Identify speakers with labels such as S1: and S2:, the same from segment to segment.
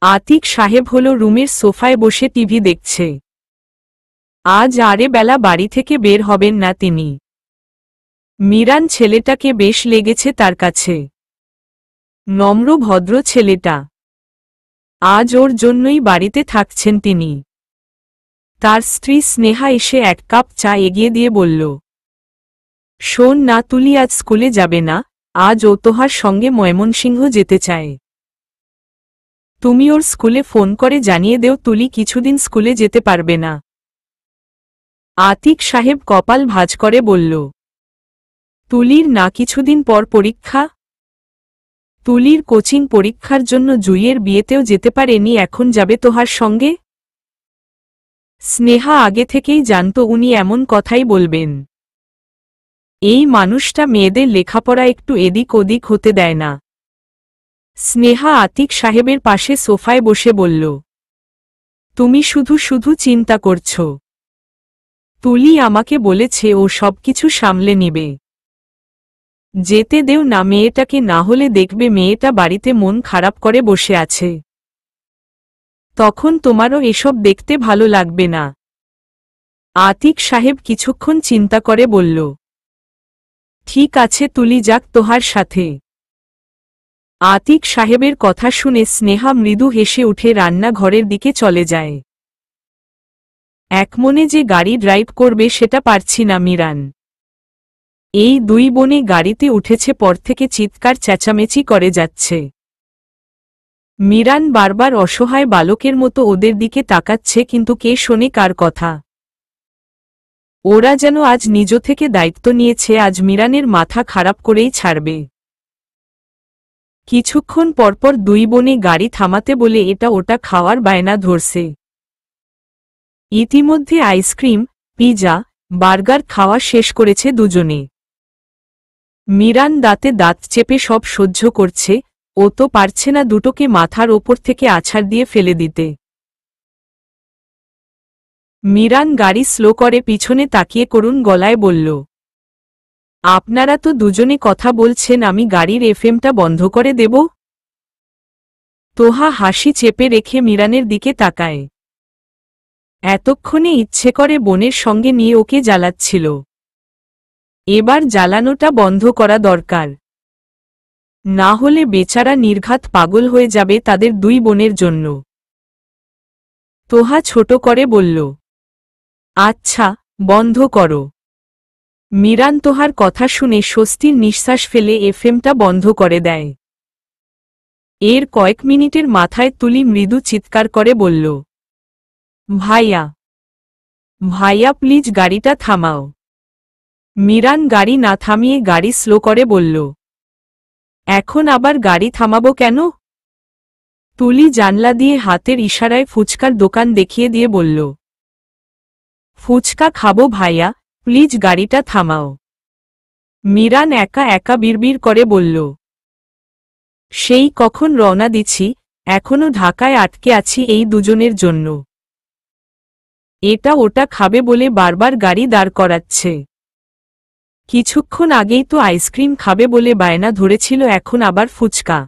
S1: আতিক সাহেব হলো রুমের সোফায় বসে টিভি দেখছে। আজ আরে বেলা বাড়ি থেকে বের হবেন না তিনি। মিরান ছেলেটাকে বেশ লেগেছে তার কাছে। নম্র ভদ্র ছেলেটা। আজ ওর জন্যই বাড়িতে থাকছেন তিনি। তার স্ত্রী স্নেহা এসে এক কাপ চা এগিয়ে দিয়ে বলল, শোন না তুলি, আজ স্কুলে যাবে না, আজ ও তোহার সঙ্গে ময়মনসিংহ যেতে চায়। তুমি ওর স্কুলে ফোন করে জানিয়ে দেও তুলি কিছুদিন স্কুলে যেতে পারবে না। আতিক সাহেব কপাল ভাঁজ করে বলল, তুলির না কিছুদিন পর পরীক্ষা। তুলির কোচিং পরীক্ষার জন্য জুইয়ের বিয়েতেও যেতে পারেনি, এখন যাবে তোহার সঙ্গে? স্নেহা আগে থেকেই জানত উনি এমন কথাই বলবেন। এই মানুষটা মেয়েদের লেখাপড়া একটু এদিক ওদিক হতে দেয় না। স্নেহা আতিক সাহেবের পাশে সোফায় বসে বলল, তুমি শুধু শুধু চিন্তা করছ। তুলি আমাকে বলেছে ও সবকিছু সামলে নিবে। যেতে দেও না মেয়েটাকে, না হলে দেখবে মেয়েটা বাড়িতে মন খারাপ করে বসে আছে। তখন তোমারও এসব দেখতে ভালো লাগবে না। আতিক সাহেব কিছুক্ষণ চিন্তা করে বলল, ঠিক আছে তুলি যাক তোহার সাথে। আতিক সাহেবের কথা শুনে স্নেহা মৃদু হেসে উঠে রান্নাঘরের দিকে চলে যায়। একমনে যে গাড়ি ড্রাইভ করবে সেটা পারছি না মিরান। এই দুই বোনে গাড়িতে উঠেছে পর থেকে চিৎকার চেঁচামেচি করে যাচ্ছে। মিরান বারবার অসহায় বালকের মতো ওদের দিকে তাকাচ্ছে, কিন্তু কে শোনে কার কথা। ওরা যেন আজ নিজ থেকে দায়িত্ব নিয়েছে, আজ মিরানের মাথা খারাপ করেই ছাড়বে। কিছুক্ষণ পরপর দুই বোনে গাড়ি থামাতে বলে এটা ওটা খাওয়ার বায়না ধরছে। ইতিমধ্যে আইসক্রিম, পিজা, বার্গার খাওয়া শেষ করেছে দুজনে। মিরান দাঁতে দাঁত চেপে সব সহ্য করছে, ও তো পারছে না দুটোকে মাথার ওপর থেকে আছাড় দিয়ে ফেলে দিতে। মিরান গাড়ি স্লো করে পিছনে তাকিয়ে করুণ গলায় বলল, আপনারা তো দুজনে কথা বলছেন, আমি গাড়ির এফএমটা বন্ধ করে দেব? তোহা হাসি চেপে রেখে মিরানের দিকে তাকায়। এতক্ষণে ইচ্ছে করে বোনের সঙ্গে নিয়ে ওকে জ্বালাচ্ছিল। এবার জ্বালানোটা বন্ধ করা দরকার, না হলে বেচারা নির্ঘাত পাগল হয়ে যাবে তাদের দুই বোনের জন্য। তোহা ছোট করে বলল, আচ্ছা বন্ধ করো। মিরান তোহার কথা শুনে স্বস্তির নিঃশ্বাস ফেলে এফএমটা বন্ধ করে দেয়। এর কয়েক মিনিটের মাথায় তুলি মৃদু চিৎকার করে বলল, ভাইয়া, ভাইয়া প্লিজ গাড়িটা থামাও। মিরান গাড়ি না থামিয়ে গাড়ি স্লো করে বলল, এখন আবার গাড়ি থামাবো কেন? তুলি জানলা দিয়ে হাতের ইশারায় ফুচকার দোকান দেখিয়ে দিয়ে বলল, ফুচকা খাবো ভাইয়া, প্লিজ গাড়িটা থামাও। মিরান একা একা বিড়বিড় করে বলল, সেই কখন রওনা দিছি, এখনো ঢাকায় আটকে আছি এই দুজনের জন্য। এটা ওটা খাবে বলে বারবার গাড়ি দাঁড় করাচ্ছে। কিছুক্ষণ আগেই তো আইসক্রিম খাবে বলে বায়না ধরেছিল, এখন আবার ফুচকা।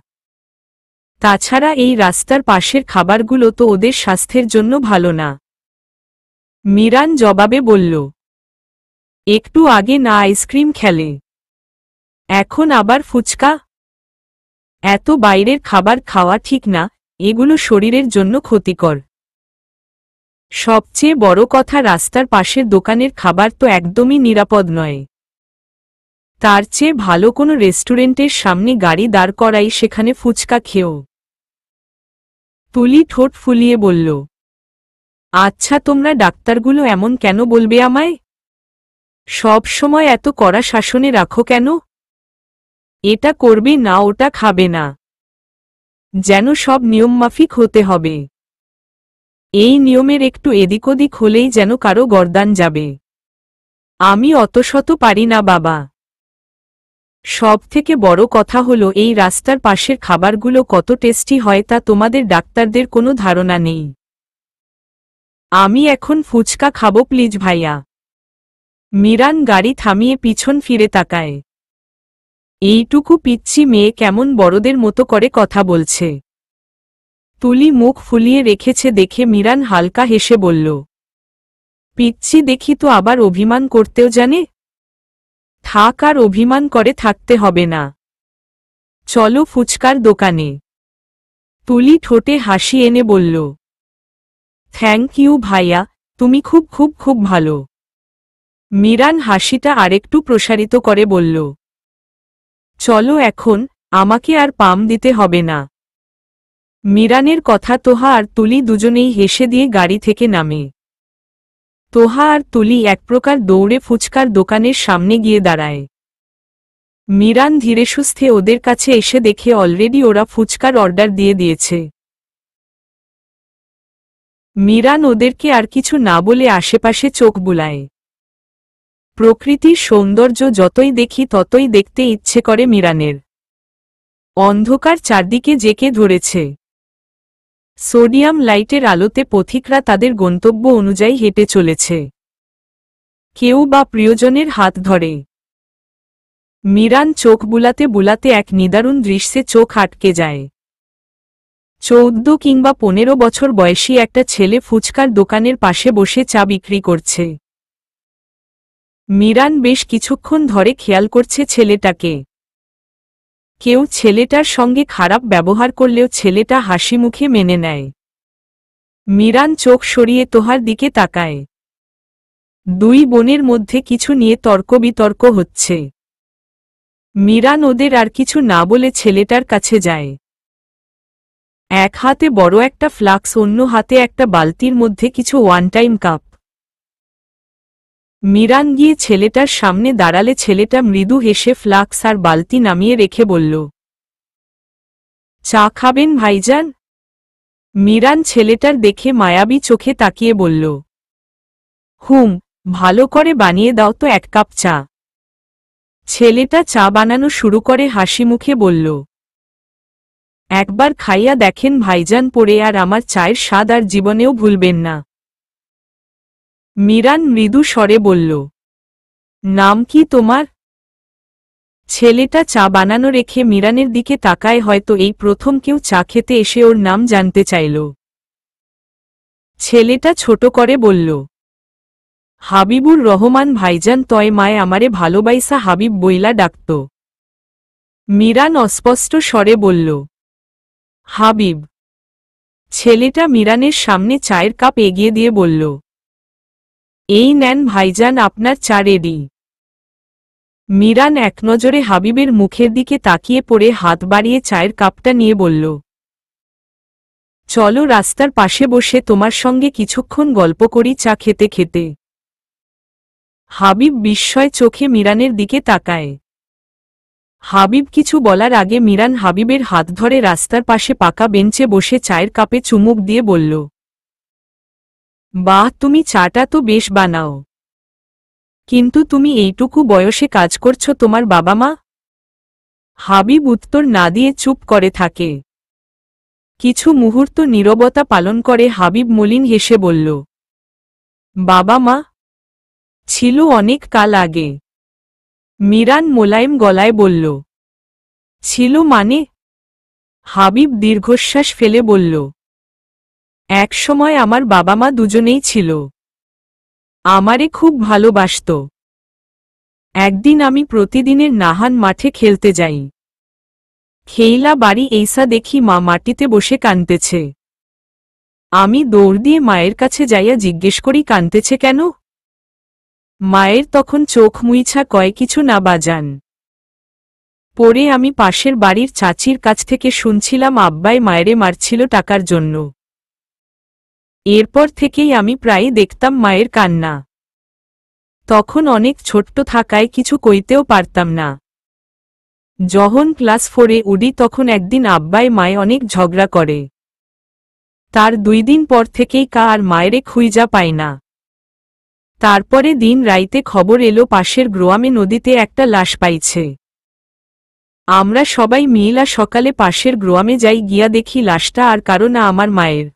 S1: তাছাড়া এই রাস্তার পাশের খাবারগুলো তো ওদের স্বাস্থ্যের জন্য ভালো না। মিরান জবাবে বলল, একটু আগে না আইসক্রিম খেলে, এখন আবার ফুচকা? এত বাইরের খাবার খাওয়া ঠিক না, এগুলো শরীরের জন্য ক্ষতিকর। সবচেয়ে বড় কথা, রাস্তার পাশের দোকানের খাবার তো একদমই নিরাপদ নয়। তার চেয়ে ভালো কোনো রেস্টুরেন্টের সামনে গাড়ি দাঁড় করাই, সেখানে ফুচকা খেও। তুলি ঠোঁট ফুলিয়ে বলল, আচ্ছা তোমরা ডাক্তারগুলো এমন কেন বলবে আমায়? সব সময় এত কড়া শাসনে রাখো কেন? এটা করবে না, ওটা খাবে না, যেন সব নিয়মমাফিক হতে হবে। এই নিয়মের একটু এদিক ওদিক হলেই যেন কারো গর্দান যাবে। আমি অত শত পারি না বাবা। সব থেকে বড় কথা হলো, এই রাস্তার পাশের খাবারগুলো কত টেস্টি হয় তা তোমাদের ডাক্তারদের কোনো ধারণা নেই। আমি এখন ফুচকা খাবো প্লিজ ভাইয়া। মিরান গাড়ি থামিয়ে পিছন ফিরে তাকায়। এইটুকু পিচ্চি মেয়ে কেমন বড়দের মতো করে কথা বলছে। তুলি মুখ ফুলিয়ে রেখেছে দেখে মিরান হালকা হেসে বলল, পিচ্চি দেখি তো আবার অভিমান করতেও জানে। থাক, আর অভিমান করে থাকতে হবে না, চলো ফুচকার দোকানে। তুলি ঠোঁটে হাসি এনে বলল, থ্যাংক ইউ ভাইয়া, তুমি খুব খুব খুব ভালো। মিরান হাসিটা আরেকটু প্রসারিত করে বলল, চলো এখন, আমাকে আর পাম দিতে হবে না। মিরানের কথা তোহা আর তুলি দুজনেই হেসে দিয়ে গাড়ি থেকে নামে। তোহা আর তুলি এক প্রকার দৌড়ে ফুচকার দোকানের সামনে গিয়ে দাঁড়ায়। মিরান ধীরেসুস্থে ওদের কাছে এসে দেখে অলরেডি ওরা ফুচকার অর্ডার দিয়ে দিয়েছে। মিরান ওদেরকে আর কিছু না বলে আশেপাশে চোখ বুলায়। প্রকৃতির সৌন্দর্য যতই দেখি ততই দেখতে ইচ্ছে করে মিরানের। অন্ধকার চারদিকে জেঁকে ধরেছে। সোডিয়াম লাইটের আলোতে পথিকরা তাদের গন্তব্য অনুযায়ী হেঁটে চলেছে। কেউ বা প্রিয়জনের হাত ধরে। মিরান চোখ বুলাতে বুলাতে এক নিদারুণ দৃশ্যে চোখ আটকে যায়। 14 কিংবা 15 বছর বয়সী একটা ছেলে ফুচকার দোকানের পাশে বসে চা বিক্রি করছে। মিরান বেশ কিছুক্ষণ ধরে খেয়াল করছে ছেলেটাকে। কেউ ছেলেটার সঙ্গে খারাপ ব্যবহার করলেও ছেলেটা হাসি মুখে মেনে নেয়। মিরান চোখ সরিয়ে তোহার দিকে তাকায়। দুই বোনের মধ্যে কিছু নিয়ে তর্ক বিতর্ক হচ্ছে। মিরান ওদের আর কিছু না বলে ছেলেটার কাছে যায়। এক হাতে বড় একটা ফ্লাক্স, অন্য হাতে একটা বালতির মধ্যে কিছু ওয়ান টাইম কাপ। মিরান গিয়ে ছেলেটার সামনে দাঁড়ালে ছেলেটা মৃদু হেসে ফ্লাক্স আর বালতি নামিয়ে রেখে বলল, চা খাবেন ভাইজান? মিরান ছেলেটার দেখে মায়াবী চোখে তাকিয়ে বলল, হুম, ভালো করে বানিয়ে দাও তো এক কাপ চা। ছেলেটা চা বানানো শুরু করে হাসি মুখে বলল, একবার খাইয়া দেখেন ভাইজান, পড়ে আর আমার চায়ের স্বাদ আর জীবনেও ভুলবেন না। মিরান মৃদু স্বরে বলল, নাম কি তোমার? ছেলেটা চা বানানো রেখে মিরানের দিকে তাকায়, হয়তো এই প্রথম কেউ চা খেতে এসে ওর নাম জানতে চাইল। ছেলেটা ছোট করে বলল, হাবিবুর রহমান ভাইজান, তয় মায় আমারে ভালোবাইসা হাবিব বইলা ডাকত। মিরান অস্পষ্ট স্বরে বলল, হাবিব। ছেলেটা মিরানের সামনে চায়ের কাপ এগিয়ে দিয়ে বলল, এই নেন ভাইজান, আপনার চা রেডি। মিরান একনজরে হাবিবের মুখের দিকে তাকিয়ে পড়ে হাত বাড়িয়ে চায়ের কাপটা নিয়ে বলল, চলো রাস্তার পাশে বসে তোমার সঙ্গে কিছুক্ষণ গল্প করি চা খেতে খেতে। হাবিব বিস্ময় চোখে মিরানের দিকে তাকায়। হাবিব কিছু বলার আগে মিরান হাবিবের হাত ধরে রাস্তার পাশে পাকা বেঞ্চে বসে চায়ের কাপে চুমুক দিয়ে বলল, বাহ, তুমি চাটা তো বেশ বানাও, কিন্তু তুমি এইটুকু বয়সে কাজ করছো তোমার বাবা মা? হাবিব উত্তর না দিয়ে চুপ করে থাকে। কিছু মুহূর্ত নীরবতা পালন করে হাবিব মলিন হেসে বলল, বাবা মা ছিল অনেক কাল আগে। মিরান মোলায়েম গলায় বলল, ছিল মানে? হাবিব দীর্ঘশ্বাস ফেলে বলল, এক সময় আমার বাবা মা দুজনেই ছিল। আমারে খুব ভালোবাসত। একদিন আমি প্রতিদিনের নাহান মাঠে খেলতে যাই। খেইলা বাড়ি এইসা দেখি মা মাটিতে বসে কাঁদতেছে। আমি দৌড় দিয়ে মায়ের কাছে যাইয়া জিজ্ঞেস করি কাঁদতেছে কেন? মায়ের তখন চোখ মুইছা কয়, কিছু না বাজান। পরে আমি পাশের বাড়ির চাচির কাছ থেকে শুনছিলাম আব্বাই মায়েরে মারছিল টাকার জন্য। এরপর থেকেই আমি প্রায়ই দেখতাম মায়ের কান্না। তখন অনেক ছোট্ট থাকায় কিছু কইতেও পারতাম না। যখন ক্লাস 4-এ উঠি তখন একদিন আব্বাই মায়ে অনেক ঝগড়া করে। তার 2 দিন পর থেকেই কা আর মায়েরে খুঁজা পাই না। তারপরে দিন রাইতে খবর এলো পাশের গ্রামে নদীতে একটা লাশ পাইছে। আমরা সবাই মিলা সকালে পাশের গ্রামে যাই, গিয়া দেখি লাশটা আর কারো না, আমার মায়ের।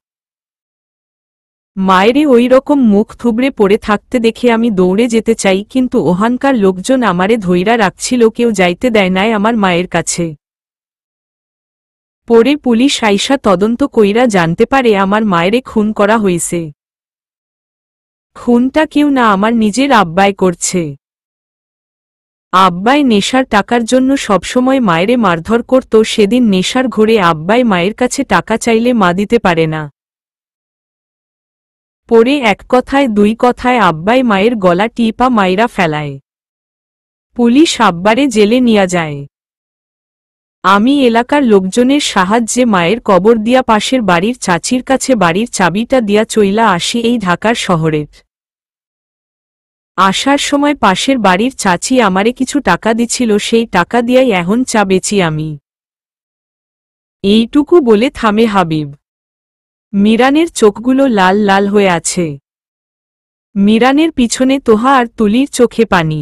S1: মায়েরে ওই রকম মুখ থুবড়ে পড়ে থাকতে দেখে আমি দৌড়ে যেতে চাই, কিন্তু ওখানকার লোকজন আমারে ধইরা রাখছিল, কেউ যাইতে দেয় নাই আমার মায়ের কাছে। পরে পুলিশ আইসা তদন্ত কইরা জানতে পারে আমার মায়েরে খুন করা হইছে। খুনটা কেউ না, আমার নিজের আব্বাই করছে। আব্বাই নেশার টাকার জন্য সবসময় মায়েরে মারধর করত। সেদিন নেশার ঘোরে আব্বাই মায়ের কাছে টাকা চাইলে মা দিতে পারে না। পরে এক কথায় দুই কথায় আব্বাই মায়ের গলা টিপা মাইরা ফেলায়। পুলিশ আব্বারে জেলে নিয়া যায়। আমি এলাকার লোকজনের সাহায্যে মায়ের কবর দিয়া পাশের বাড়ির চাচির কাছে বাড়ির চাবিটা দিয়া চইলা আসি এই ঢাকার শহরের। আসার সময় পাশের বাড়ির চাচি আমারে কিছু টাকা দিছিল, সেই টাকা দিয়াই এখন চা বেচি আমি। এইটুকু বলে থামে হাবিব। মিরানের চোখগুলো লাল লাল হয়ে আছে। মিরানের পিছনে তোহা আর তুলির চোখে পানি।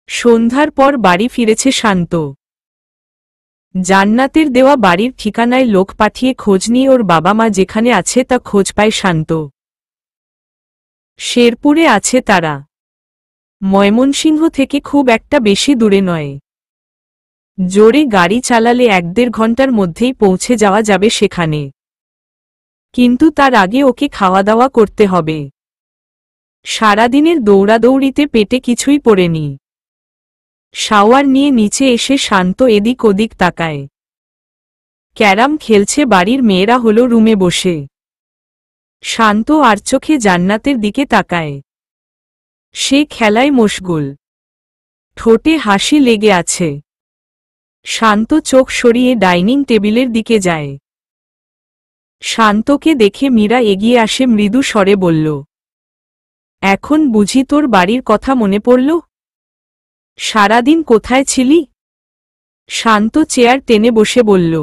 S1: সন্ধ্যার পর বাড়ি ফিরেছে শান্ত। জান্নাতের দেওয়া বাড়ির ঠিকানায় লোক পাঠিয়ে খোঁজ নিয়ে ওর বাবা মা যেখানে আছে তা খোঁজ পায় শান্ত। শেরপুরে আছে তারা। ময়মনসিংহ থেকে খুব একটা বেশি দূরে নয়। জোরে গাড়ি চালালে 1-1.5 ঘন্টার মধ্যেই পৌঁছে যাওয়া যাবে সেখানে। কিন্তু তার আগে ওকে খাওয়া দাওয়া করতে হবে। সারাদিনের দৌড়াদৌড়িতে পেটে কিছুই পড়েনি। শাওয়ার নিয়ে নিচে এসে শান্ত এদিক ওদিক তাকায়। ক্যারাম খেলছে বাড়ির মেয়েরা, হলো রুমে বসে। শান্ত আর চোখে জান্নাতের দিকে তাকায়। সে খেলায় মশগুল। ঠোঁটে হাসি লেগে আছে। শান্ত চোখ সরিয়ে ডাইনিং টেবিলের দিকে যায়। শান্তকে দেখে মীরা এগিয়ে আসে, মৃদু স্বরে বলল, এখন বুঝি তোর বাড়ির কথা মনে পড়ল? সারাদিন কোথায় ছিলি? শান্ত চেয়ার টেনে বসে বলল,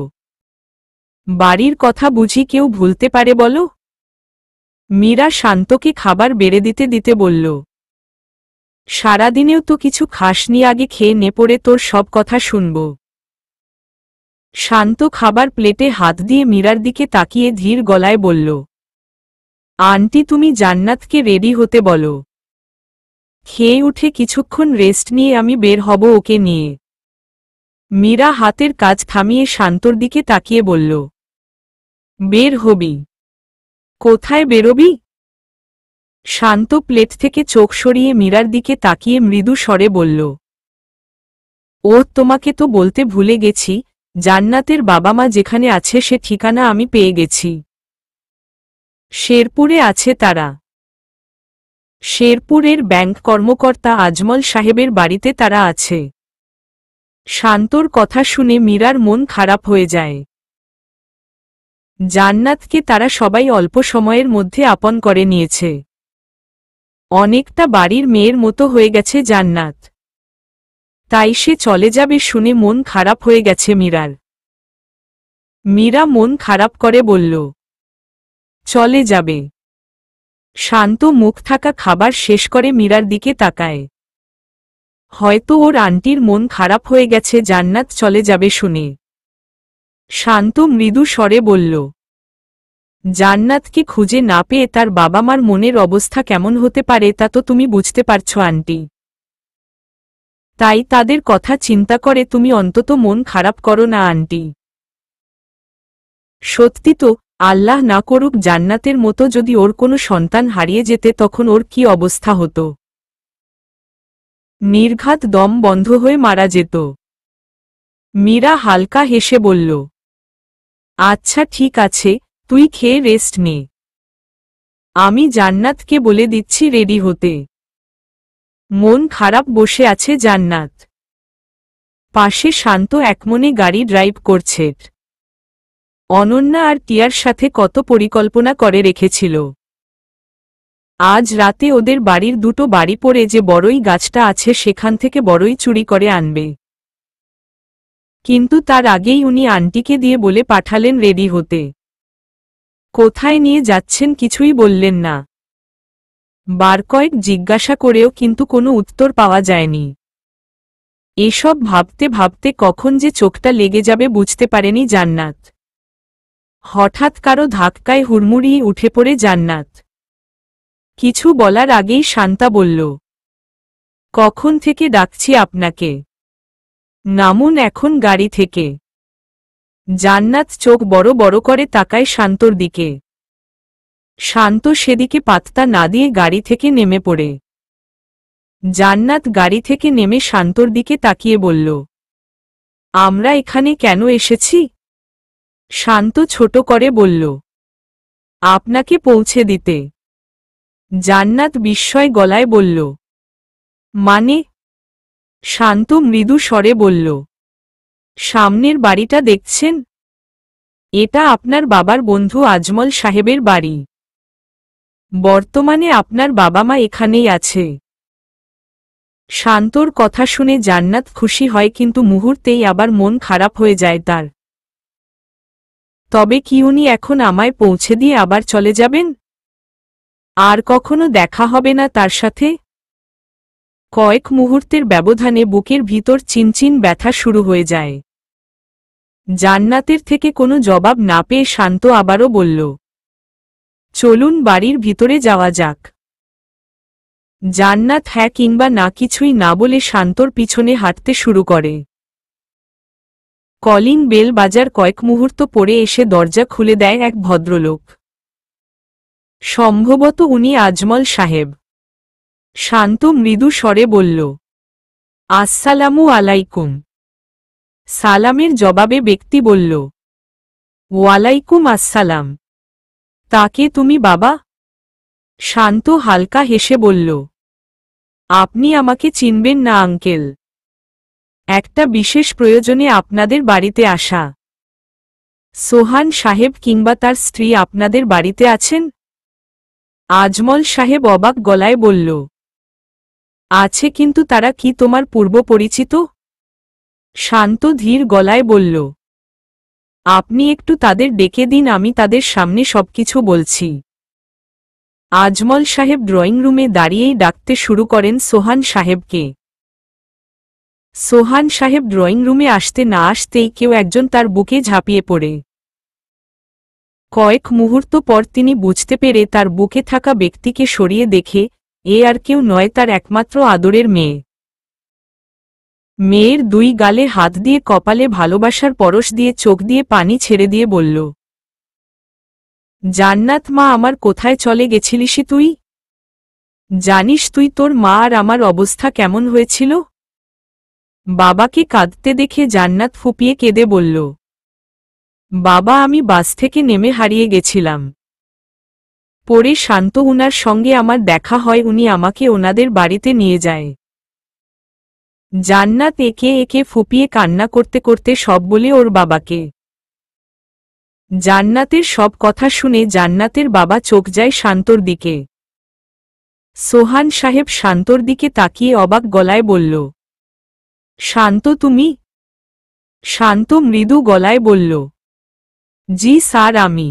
S1: বাড়ির কথা বুঝি কেউ ভুলতে পারে বলো? মীরা শান্তকে খাবার বেড়ে দিতে দিতে বলল, সারাদিনেও তো কিছু খাসনি, আগে খেয়ে নে, পড়ে তোর সব কথা শুনব। শান্ত খাবার প্লেটে হাত দিয়ে মীরার দিকে তাকিয়ে ধীর গলায় বলল, আন্টি তুমি জান্নাতকে রেডি হতে বলো। খেয়ে উঠে কিছুক্ষণ রেস্ট নিয়ে আমি বের হব ওকে নিয়ে। মীরা হাতের কাজ থামিয়ে শান্তর দিকে তাকিয়ে বলল, বের হবি? কোথায় বেরোবি? শান্ত প্লেট থেকে চোখ সরিয়ে মীরার দিকে তাকিয়ে মৃদু স্বরে বলল, ও তোমাকে তো বলতে ভুলে গেছি, জান্নাতের বাবা মা যেখানে আছে সে ঠিকানা আমি পেয়ে গেছি। শেরপুরে আছে তারা। শেরপুরের ব্যাংক কর্মকর্তা আজমল সাহেবের বাড়িতে তারা আছে। শান্তর কথা শুনে মীরার মন খারাপ হয়ে যায়। জান্নাতকে তারা সবাই অল্প সময়ের মধ্যে আপন করে নিয়েছে। অনেকটা বাড়ির মেয়ের মতো হয়ে গেছে জান্নাত। তাই সে চলে যাবে শুনে মন খারাপ হয়ে গেছে মীরার। মীরা মন খারাপ করে বলল, চলে যাবে? শান্ত মুখ থাকা খাবার শেষ করে মীরার দিকে তাকায়। হয়তো ওর আন্টির মন খারাপ হয়ে গেছে জান্নাত চলে যাবে শুনে। শান্ত মৃদু স্বরে বলল, জান্নাতকে খুঁজে না পেয়ে তার বাবা মার মনের অবস্থা কেমন হতে পারে তা তো তুমি বুঝতে পারছো আন্টি। তাই তাদের কথা চিন্তা করে তুমি অন্তত মন খারাপ করো না আন্টি। সত্যি তো, আল্লাহ না করুক জান্নাতের মতো যদি ওর কোনো সন্তান হারিয়ে যেতে তখন ওর কি অবস্থা হতো? নির্ঘাত দম বন্ধ হয়ে মারা যেত। মীরা হালকা হেসে বলল, আচ্ছা ঠিক আছে, তুই খেয়ে রেস্ট নে। আমি জান্নাতকে বলে দিচ্ছি রেডি হতে। মন খারাপ বসে আছে জান্নাত। পাশে শান্ত একমনে গাড়ি ড্রাইভ করছে। অনন্যা আর টিয়ার সাথে কত পরিকল্পনা করে রেখেছিল। আজ রাতে ওদের বাড়ির দুটো বাড়ি পড়ে যে বড়ই গাছটা আছে সেখান থেকে বড়ই চুরি করে আনবে। কিন্তু তার আগেই উনি আন্টিকে দিয়ে বলে পাঠালেন রেডি হতে। কোথায় নিয়ে যাচ্ছেন কিছুই বললেন না। বার কয়েক জিজ্ঞাসা করেও কিন্তু কোনো উত্তর পাওয়া যায়নি। এসব ভাবতে ভাবতে কখন যে চোখটা লেগে যাবে বুঝতে পারেনি জান্নাত। হঠাৎ কারো ধাক্কায় হুড়মুড়িয়ে উঠে পড়ে জান্নাত। কিছু বলার আগেই শান্তা বলল, কখন থেকে ডাকছি আপনাকে, নামুন এখন গাড়ি থেকে। জান্নাত চোখ বড় বড় করে তাকায় শান্তর দিকে। শান্ত সেদিকে পাত্তা না দিয়ে গাড়ি থেকে নেমে পড়ে। জান্নাত গাড়ি থেকে নেমে শান্তর দিকে তাকিয়ে বলল, আমরা এখানে কেন এসেছি? শান্ত ছোট করে বলল, আপনাকে পৌঁছে দিতে। জান্নাত বিস্ময় গলায় বলল, মানে? শান্ত মৃদু স্বরে বলল, সামনের বাড়িটা দেখছেন? এটা আপনার বাবার বন্ধু আজমল সাহেবের বাড়ি। বর্তমানে আপনার বাবা মা এখানেই আছে। শান্তর কথা শুনে জান্নাত খুশি হয়, কিন্তু মুহূর্তেই আবার মন খারাপ হয়ে যায় তার। তবে কি উনি এখন আমায় পৌঁছে দিয়ে আবার চলে যাবেন? আর কখনো দেখা হবে না তার সাথে? কয়েক মুহূর্তের ব্যবধানে বুকের ভিতর চিনচিন ব্যথা শুরু হয়ে যায়। জান্নাতের থেকে কোনো জবাব না পেয়ে শান্ত আবারও বলল, চলুন বাড়ির ভিতরে যাওয়া যাক। জান্নাত হ্যাঁ কিংবা না কিছুই না বলে শান্তর পিছনে হাঁটতে শুরু করে। কলিং বেল বাজার কয়েক মুহূর্ত পরে এসে দরজা খুলে দেয় এক ভদ্রলোক। সম্ভবত উনি আজমল সাহেব। শান্ত মৃদু স্বরে বলল, আসসালামু আলাইকুম। সালামের জবাবে ব্যক্তি বলল, ওয়ালাইকুম আসসালাম। তাকে তুমি বাবা? শান্ত হালকা হেসে বলল, আপনি আমাকে চিনবেন না আঙ্কেল। একটা বিশেষ প্রয়োজনে আপনাদের বাড়িতে আসা। সোহান সাহেব কিংবা তার স্ত্রী আপনাদের বাড়িতে আছেন? আজমল সাহেব অবাক গলায় বলল, আছে, কিন্তু তারা কি তোমার পূর্ব পরিচিত? শান্ত ধীর গলায় বলল, আপনি একটু তাদের ডেকে দিন, আমি তাদের সামনে সবকিছু বলছি। আজমল সাহেব ড্রয়িং রুমে দাঁড়িয়েই ডাকতে শুরু করেন সোহান সাহেবকে। সোহান সাহেব ড্রয়িং রুমে আসতে না আসতেই কেউ একজন তার বুকে ঝাঁপিয়ে পড়ে। কয়েক মুহূর্ত পর তিনি বুঝতে পেরে তার বুকে থাকা ব্যক্তিকে সরিয়ে দেখে এ আর কেউ নয়, তার একমাত্র আদরের মেয়ে। মেয়ের দুই গালে হাত দিয়ে কপালে ভালোবাসার পরশ দিয়ে চোখ দিয়ে পানি ছেড়ে দিয়ে বলল, জান্নাত মা আমার, কোথায় চলে গেছিলিস তুই? জানিস তুই তোর মা আর আমার অবস্থা কেমন হয়েছিল? বাবাকে কাঁদতে দেখে জান্নাত ফুপিয়ে কেঁদে বলল, বাবা, আমি বাস থেকে নেমে হারিয়ে গেছিলাম। পরে শান্ত উনার সঙ্গে আমার দেখা হয়, উনি আমাকে ওনাদের বাড়িতে নিয়ে যায়। জান্নাত একে একে ফুপিয়ে কান্না করতে করতে সব বলে ওর বাবাকে। জান্নাতের সব কথা শুনে জান্নাতের বাবা চোখ যায় শান্তর দিকে। সোহান সাহেব শান্তর দিকে তাকিয়ে অবাক গলায় বলল, শান্ত তুমি? শান্ত মৃদু গলায় বলল, জি স্যার, আমি।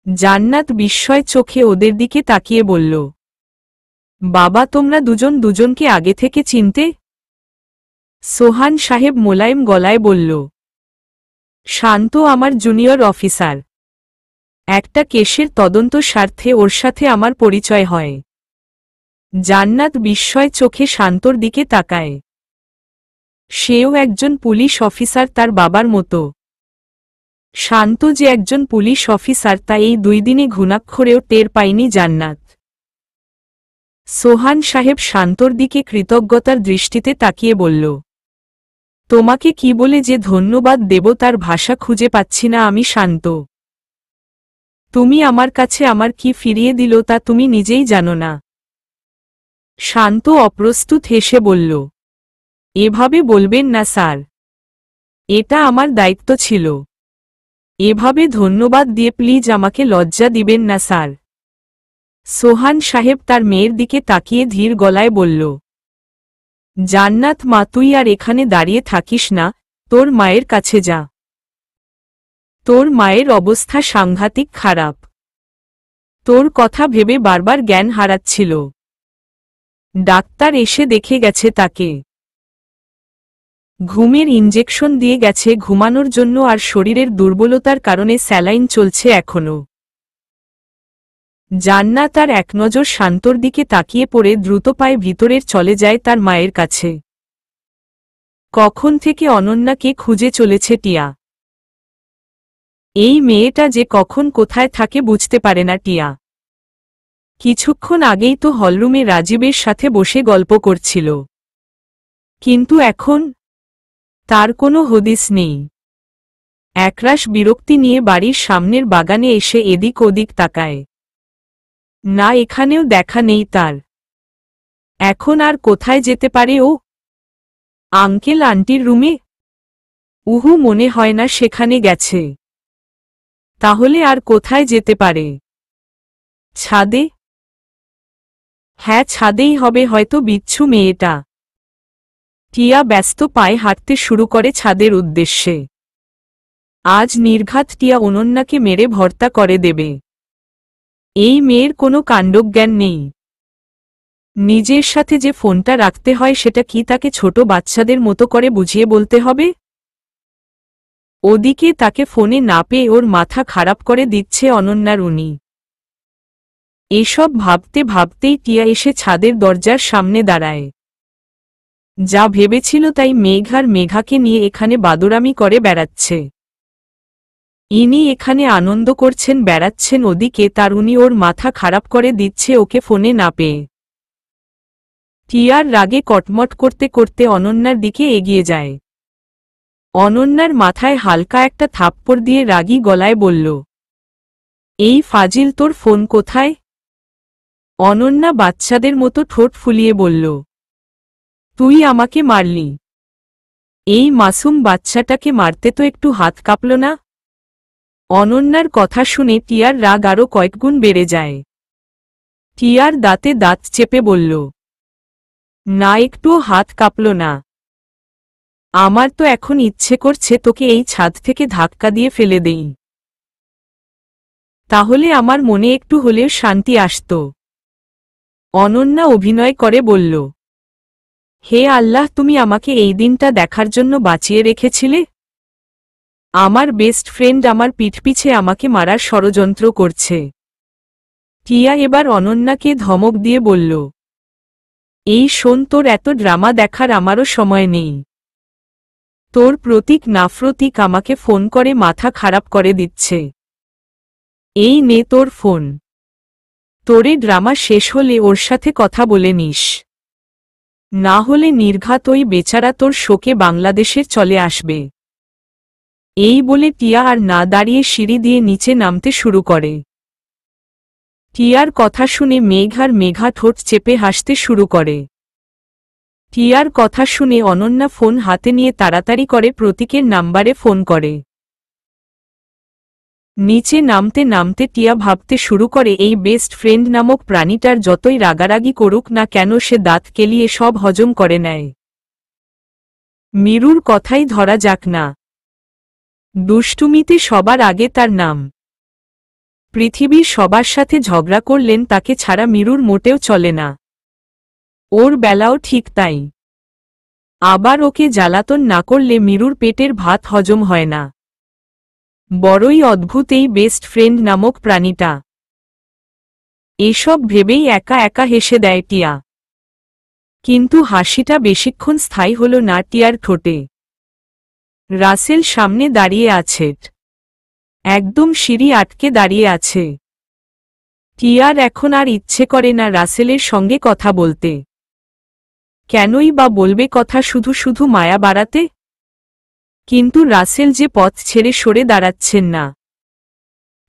S1: জান্নাত বিস্ময় চোখে ওদের দিকে তাকিয়ে বলল, বাবা, তোমরা দুজন দুজনকে আগে থেকে চিনতে? সোহান সাহেব মোলায়েম গলায় বলল, শান্ত আমার জুনিয়র অফিসার। একটা কেসের তদন্ত স্বার্থে ওর সাথে আমার পরিচয় হয়। জান্নাত বিস্ময় চোখে শান্তর দিকে তাকায়। সেও একজন পুলিশ অফিসার তার বাবার মতো। শান্ত যে একজন পুলিশ অফিসার তা এই 2 দিনে ঘুণাক্ষরেও টের পায়নি জান্নাত। সোহান সাহেব শান্তর দিকে কৃতজ্ঞতার দৃষ্টিতে তাকিয়ে বলল, তোমাকে কি বলে যে ধন্যবাদ দেব তার ভাষা খুঁজে পাচ্ছি না আমি। শান্ত, তুমি আমার কাছে আমার কি ফিরিয়ে দিল তা তুমি নিজেই জানো না। শান্ত অপ্রস্তুত হেসে বলল, এভাবে বলবেন না স্যার, এটা আমার দায়িত্ব ছিল। এভাবে ধন্যবাদ দিয়ে প্লিজ আমাকে লজ্জা দিবেন না স্যার। সোহান সাহেব তার মেয়ের দিকে তাকিয়ে ধীর গলায় বলল, জান্নাত মা, তুই আর এখানে দাঁড়িয়ে থাকিস না, তোর মায়ের কাছে যা। তোর মায়ের অবস্থা সাংঘাতিক খারাপ। তোর কথা ভেবে বারবার জ্ঞান হারাচ্ছিল। ডাক্তার এসে দেখে গেছে তাকে। ঘুমের ইনজেকশন দিয়ে গেছে ঘুমানোর জন্য, আর শরীরের দুর্বলতার কারণে স্যালাইন চলছে এখনো। জান্নাত আর এক নজর শান্তর দিকে তাকিয়ে পড়ে দ্রুত পায়ে ভিতরের চলে যায় তার মায়ের কাছে। কখন থেকে অনন্যাকে খুঁজে চলেছে টিয়া। এই মেয়েটা যে কখন কোথায় থাকে বুঝতে পারে না টিয়া। কিছুক্ষণ আগেই তো হলরুমে রাজীবের সাথে বসে গল্প করছিল, কিন্তু এখন তার কোনো হদিস নেই। একরাশ বিরক্তি নিয়ে বাড়ির সামনের বাগানে এসে এদিক ওদিক তাকায়। না, এখানেও দেখা নেই তার। এখন আর কোথায় যেতে পারে ও? আঙ্কেল আন্টির রুমে? উহু, মনে হয় না সেখানে গেছে। তাহলে আর কোথায় যেতে পারে? ছাদে? হ্যাঁ, ছাদেই হবে হয়তো বিচ্ছু মেয়েটা। টিয়া ব্যস্ত পায়ে হাঁটতে শুরু করে ছাদের উদ্দেশ্যে। আজ নির্ঘাত টিয়া অনন্যাকে মেরে ভর্তা করে দেবে। এই মেয়ের কোনো কাণ্ডজ্ঞান নেই। নিজের সাথে যে ফোনটা রাখতে হয় সেটা কি তাকে ছোট বাচ্চাদের মতো করে বুঝিয়ে বলতে হবে? ওদিকে তাকে ফোনে না পেয়ে ওর মাথা খারাপ করে দিচ্ছে অনন্যার উনি। এসব ভাবতে ভাবতেই টিয়া এসে ছাদের দরজার সামনে দাঁড়ায়। যা ভেবেছিল তাই, মেঘাকে নিয়ে এখানে বাদুড়ামি করে বেড়াচ্ছে। ইনি এখানে আনন্দ করছেন, বেড়াচ্ছেন, ওদিকে তার উনি ওর মাথা খারাপ করে দিচ্ছে ওকে ফোনে না পেয়ে। টিয়ার রাগে কটমট করতে করতে অনন্যার দিকে এগিয়ে যায়। অনন্যার মাথায় হালকা একটা থাপ্পড় দিয়ে রাগী গলায় বলল, এই ফাজিল, তোর ফোন কোথায়? অনন্যা বাচ্চাদের মতো ঠোঁট ফুলিয়ে বলল, তুই আমাকে মারলি। এই মাসুম বাচ্চাটাকে মারতে তো একটু হাত কাঁপল না? অনন্যার কথা শুনে টিয়ার রাগ আরও কয়েকগুণ বেড়ে যায়। টিয়ার দাঁতে দাঁত চেপে বলল, না, একটুও হাত কাঁপল না। আমার তো এখন ইচ্ছে করছে তোকে এই ছাদ থেকে ধাক্কা দিয়ে ফেলে দেই, তাহলে আমার মনে একটু হলেও শান্তি আসত। অনন্যা অভিনয় করে বলল, হে আল্লাহ, তুমি আমাকে এই দিনটা দেখার জন্য বাঁচিয়ে রেখেছিলে। আমার বেস্ট ফ্রেন্ড আমার পিঠ পিছে আমাকে মারার ষড়যন্ত্র করছে। টিয়া এবার অনন্যাকে ধমক দিয়ে বলল, এই শোন, তোর এত ড্রামা দেখার আমারও সময় নেই। তোর প্রতীক নাফরতীক আমাকে ফোন করে মাথা খারাপ করে দিচ্ছে। এই নে তোর ফোন। তোরে ড্রামা শেষ হলে ওর সাথে কথা বলে নিস, না হলে নির্ঘাত ওই বেচারা তোর শোকে বাংলাদেশের চলে আসবে। এই বলে টিয়া আর না দাঁড়িয়ে সিঁড়ি দিয়ে নিচে নামতে শুরু করে। টিয়ার কথা শুনে মেঘা ঠোঁট চেপে হাসতে শুরু করে। টিয়ার কথা শুনে অনন্যা ফোন হাতে নিয়ে তাড়াতাড়ি করে প্রতীকের নাম্বারে ফোন করে। নিচে নামতে নামতে টিয়া ভাবতে শুরু করে, এই বেস্ট ফ্রেন্ড নামক প্রাণীটার যতই রাগারাগি করুক না কেন সে দাঁত কেলিয়ে সব হজম করে নেয়। মিরুর কথাই ধরা যাক না, দুষ্টুমিতে সবার আগে তার নাম। পৃথিবীর সবার সাথে ঝগড়া করলেন তাকে ছাড়া মিরুর মোটেও চলে না। ওর বেলাও ঠিক তাই। আবার ওকে জ্বালাতন না করলে মিরুর পেটের ভাত হজম হয় না। বড়ই অদ্ভুত এই বেস্ট ফ্রেন্ড নামক প্রাণীটা। এসব ভেবেই একা একা হেসে দেয় টিয়া। কিন্তু হাসিটা বেশিক্ষণ স্থায়ী হল না টিয়ার ঠোঁটে। রাসেল সামনে দাঁড়িয়ে আছে, একদম সিঁড়ি আটকে দাঁড়িয়ে আছে। টিয়ার এখন আর ইচ্ছে করে না রাসেলের সঙ্গে কথা বলতে। কেনই বা বলবে কথা, শুধু শুধু মায়া বাড়াতে? কিন্তু রাসেল যে পথ ছেড়ে সরে দাঁড়াচ্ছেন না।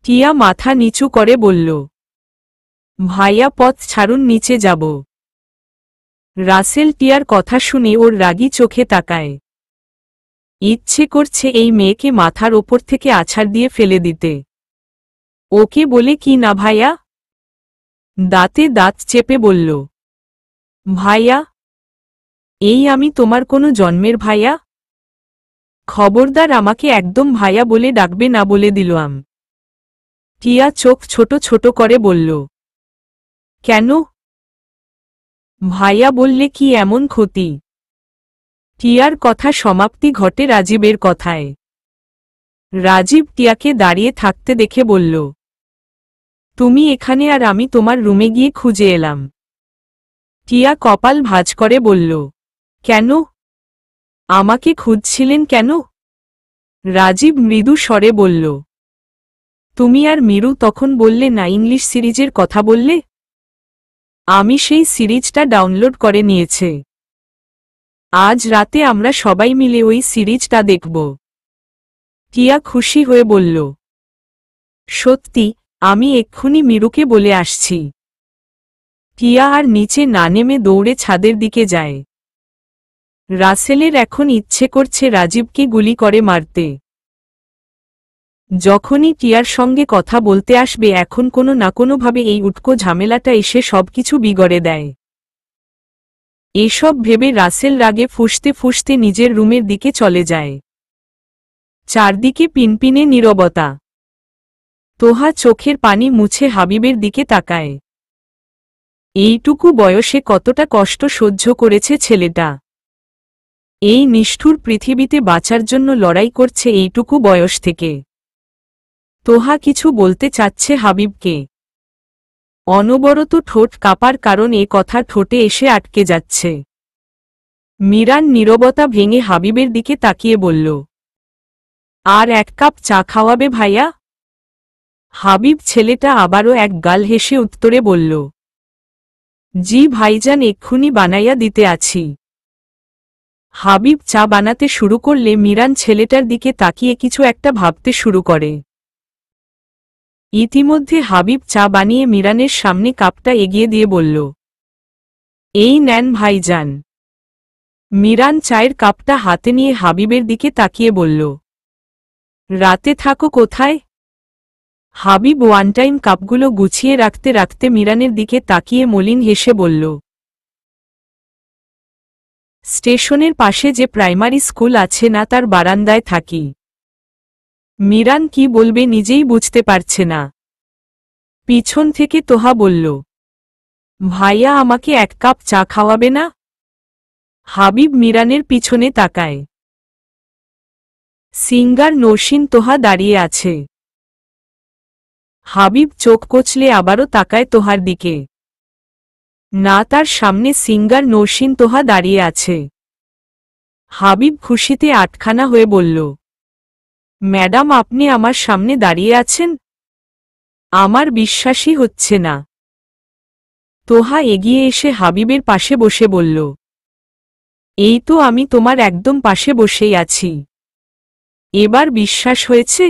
S1: টিয়া মাথা নিচু করে বলল, ভাইয়া পথ ছাড়ুন, নিচে যাব। রাসেল টিয়ার কথা শুনে ওর রাগী চোখে তাকায়। ইচ্ছে করছে এই মেয়েকে মাথার ওপর থেকে আছাড় দিয়ে ফেলে দিতে। ওকে বলে কি না ভাইয়া? দাঁতে দাঁত চেপে বলল, ভাইয়া? এই আমি তোমার কোনো জন্মের ভাইয়া? খবরদার আমাকে একদম ভাইয়া বলে ডাকবে না বলে দিলাম। টিয়া চোখ ছোট ছোট করে বলল, কেন? ভাইয়া বললে কি এমন ক্ষতি? টিয়ার কথা সমাপ্তি ঘটে রাজীবের কথায়। রাজীব টিয়াকে দাঁড়িয়ে থাকতে দেখে বলল, তুমি এখানে আর আমি তোমার রুমে গিয়ে খুঁজে এলাম। টিয়া কপাল ভাঁজ করে বলল, কেন? আমাকে খুঁজছিলেন কেন? রাজীব মৃদু স্বরে বলল, তুমি আর মিরু তখন বললে না ইংলিশ সিরিজের কথা বললে? আমি সেই সিরিজটা ডাউনলোড করে নিয়েছে। আজ রাতে আমরা সবাই মিলে ওই সিরিজটা দেখব। টিয়া খুশি হয়ে বলল, সত্যি? আমি এক্ষুনি মিরুকে বলে আসছি। টিয়া আর নিচে না নেমে দৌড়ে ছাদের দিকে যায়। রাসেলের এখন ইচ্ছে করছে রাজীবকে গুলি করে মারতে। যখনই টিয়ার সঙ্গে কথা বলতে আসবে এখন কোনো না কোনোভাবে এই উটকো ঝামেলাটা এসে সবকিছু বিগড়ে দেয়। এসব ভেবে রাসেল রাগে ফুঁসতে ফুঁসতে নিজের রুমের দিকে চলে যায়। চারদিকে পিনপিনে নীরবতা। তোহা চোখের পানি মুছে হাবিবের দিকে তাকায়। এইটুকু বয়সে কতটা কষ্ট সহ্য করেছে ছেলেটা। এই নিষ্ঠুর পৃথিবীতে বাঁচার জন্য লড়াই করছে এইটুকু বয়স থেকে। তোহা কিছু বলতে চাচ্ছে হাবিবকে। অনবরত ঠোঁট কাঁপার কারণ এ কথা ঠোঁটে এসে আটকে যাচ্ছে। মিরান নীরবতা ভেঙে হাবিবের দিকে তাকিয়ে বলল, আর এক কাপ চা খাওয়াবে ভাইয়া? হাবিব ছেলেটা আবারও এক গাল হেসে উত্তরে বলল, জি ভাইজান, এক্ষুনি বানাইয়া দিতে আছি। হাবিব চা বানাতে শুরু করলে মিরান ছেলেটার দিকে তাকিয়ে কিছু একটা ভাবতে শুরু করে। ইতিমধ্যে হাবিব চা বানিয়ে মিরানের সামনে কাপটা এগিয়ে দিয়ে বলল, এই নেন ভাইজান। মিরান চায়ের কাপটা হাতে নিয়ে হাবিবের দিকে তাকিয়ে বলল, রাতে থাকো কোথায়? হাবিব ওয়ান টাইম কাপগুলো গুছিয়ে রাখতে রাখতে মিরানের দিকে তাকিয়ে মলিন হেসে বলল, স্টেশনের পাশে যে প্রাইমারি স্কুল আছে না তার বারান্দায় থাকি। মিরান কি বলবে নিজেই বুঝতে পারছে না। পিছন থেকে তোহা বলল, ভাইয়া আমাকে এক কাপ চা খাওয়াবে না? হাবিব মিরানের পিছনে তাকায়। সিঙ্গার নরসিন তোহা দাঁড়িয়ে আছে। হাবিব চোখ কচলে আবারও তাকায় তোহার দিকে। না, তার সামনে সিঙ্গার নরসিন তোহা দাঁড়িয়ে আছে। হাবিব খুশিতে আটখানা হয়ে বলল, ম্যাডাম আপনি আমার সামনে দাঁড়িয়ে আছেন? আমার বিশ্বাসই হচ্ছে না। তোহা এগিয়ে এসে হাবিবের পাশে বসে বলল, এই তো আমি তোমার একদম পাশে বসেই আছি। এবার বিশ্বাস হয়েছে?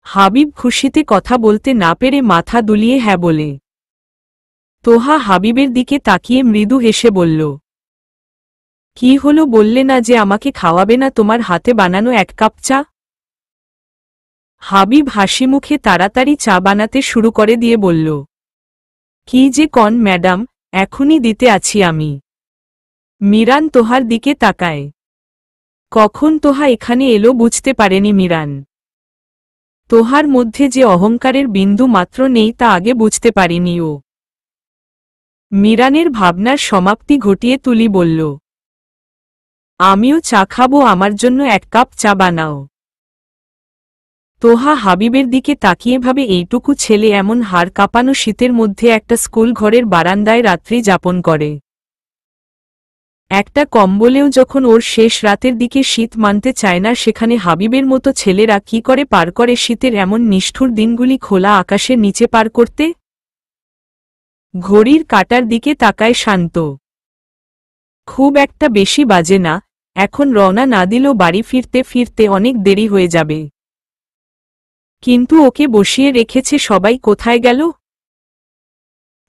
S1: হাবিব খুশিতে কথা বলতে না পেরে মাথা দুলিয়ে হ্যাঁ বলে। তোহা হাবিবের দিকে তাকিয়ে মৃদু হেসে বলল, কি হলো বললে না যে আমাকে খাওয়াবে না তোমার হাতে বানানো এক কাপ চা? হাবিব হাসিমুখে তাড়াতাড়ি চা বানাতে শুরু করে দিয়ে বলল, কি যে কন ম্যাডাম, এখনই দিতে আছি আমি। মিরান তোহার দিকে তাকায়। কখন তোহা এখানে এলো বুঝতে পারেনি মিরান। তোহার মধ্যে যে অহংকারের বিন্দু মাত্র নেই তা আগে বুঝতে পারিনি ও। মিরানের ভাবনার সমাপ্তি ঘটিয়ে তুলি বলল, আমিও চা খাবো, আমার জন্য এক কাপ চা বানাও। তোহা হাবিবের দিকে তাকিয়ে ভাবে এইটুকু ছেলে এমন হাড় কাঁপানো শীতের মধ্যে একটা স্কুল ঘরের বারান্দায় রাত্রি যাপন করে। একটা কম্বলেও যখন ওর শেষ রাতের দিকে শীত মানতে চায় না, সেখানে হাবিবের মতো ছেলেরা কি করে পার করে শীতের এমন নিষ্ঠুর দিনগুলি খোলা আকাশের নিচে পার করতে? ঘড়ির কাঁটার দিকে তাকায় শান্ত। খুব একটা বেশি বাজে না, এখন রওনা না দিলেও বাড়ি ফিরতে ফিরতে অনেক দেরি হয়ে যাবে। কিন্তু ওকে বসিয়ে রেখেছে সবাই কোথায় গেল?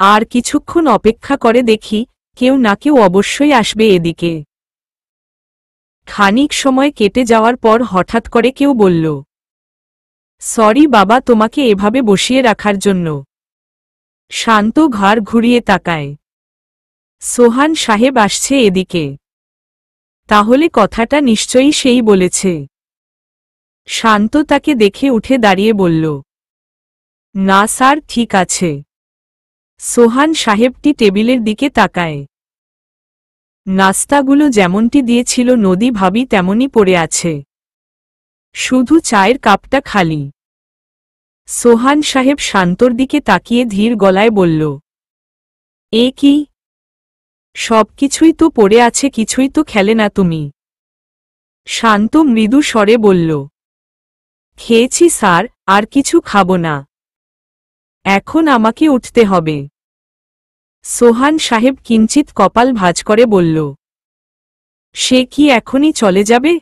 S1: আর কিছুক্ষণ অপেক্ষা করে দেখি, কেউ না কেউ অবশ্যই আসবে এদিকে। খানিক সময় কেটে যাওয়ার পর হঠাৎ করে কেউ বলল, সরি বাবা তোমাকে এভাবে বসিয়ে রাখার জন্য। শান্ত ঘাড় ঘুরিয়ে তাকায়। সোহান সাহেব আসছে এদিকে। তাহলে কথাটা নিশ্চয়ই সেই বলেছে। শান্ত তাকে দেখে উঠে দাঁড়িয়ে বলল, না স্যার, ঠিক আছে। সোহান সাহেবটি টেবিলের দিকে তাকায়। নাস্তাগুলো যেমনটি দিয়েছিল নদী ভাবি তেমনই পড়ে আছে, শুধু চায়ের কাপটা খালি। সোহান সাহেব শান্তর দিকে তাকিয়ে ধীর গলায় বলল, এ কি? সবকিছুই তো পড়ে আছে, কিছুই তো খেলে না তুমি। শান্ত মৃদু স্বরে বলল, খেয়েছি স্যার, আর কিছু খাবো না। এখন আমাকে উঠতে হবে। সোহান সাহেব কিঞ্চিত কপাল ভাঁজ করে বলল। সে কি এখনই চলে যাবে?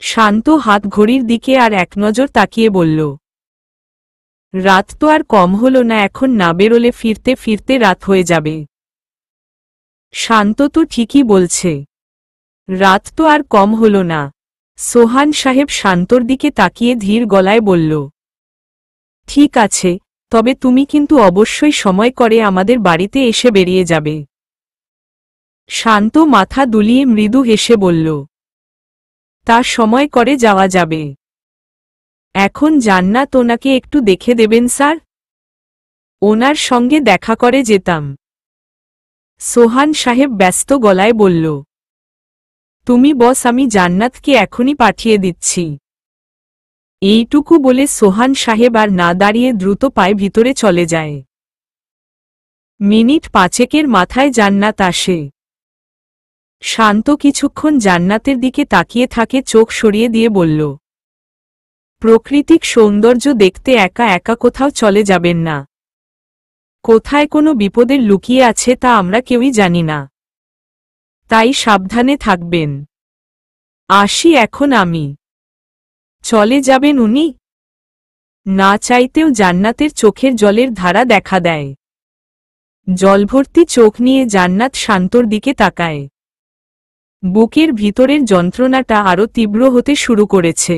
S1: শান্ত হাত ঘড়ির দিকে আর এক নজর তাকিয়ে বলল। রাত তো আর কম হলো না, এখন না বেরোলে ফিরতে ফিরতে রাত হয়ে যাবে। শান্ত তো ঠিকই বলছে, রাত তো আর কম হলো না। সোহান সাহেব শান্তর দিকে তাকিয়ে ধীর গলায় বলল। ঠিক আছে, তবে তুমি কিন্তু অবশ্যই সময় করে আমাদের বাড়িতে এসে বেরিয়ে যাবে। শান্ত মাথা দুলিয়ে মৃদু হেসে বলল। তা সময় করে যাওয়া যাবে। এখন জান্নাত ওনাকে একটু দেখে দেবেন স্যার? ওনার সঙ্গে দেখা করে যেতাম। সোহান সাহেব ব্যস্ত গলায় বলল। তুমি বস, আমি জান্নাতকে এখনই পাঠিয়ে দিচ্ছি। এইটুকু বলে সোহান সাহেব আর না দাঁড়িয়ে দ্রুত পায়ে ভিতরে চলে যায়। মিনিট পাঁচেকের মাথায় জান্নাত আসে। শান্ত কিছুক্ষণ জান্নাতের দিকে তাকিয়ে থাকে, চোখ সরিয়ে দিয়ে বলল। প্রাকৃতিক সৌন্দর্য দেখতে একা একা কোথাও চলে যাবেন না। কোথায় কোনো বিপদের লুকিয়ে আছে তা আমরা কেউই জানি না, তাই সাবধানে থাকবেন। আসি এখন আমি। চলে যাবেন উনি? না চাইতেও জান্নাতের চোখের জলের ধারা দেখা দেয়। জলভর্তি চোখ নিয়ে জান্নাত শান্তর দিকে তাকায়। বুকের ভিতরের যন্ত্রণাটা আরও তীব্র হতে শুরু করেছে।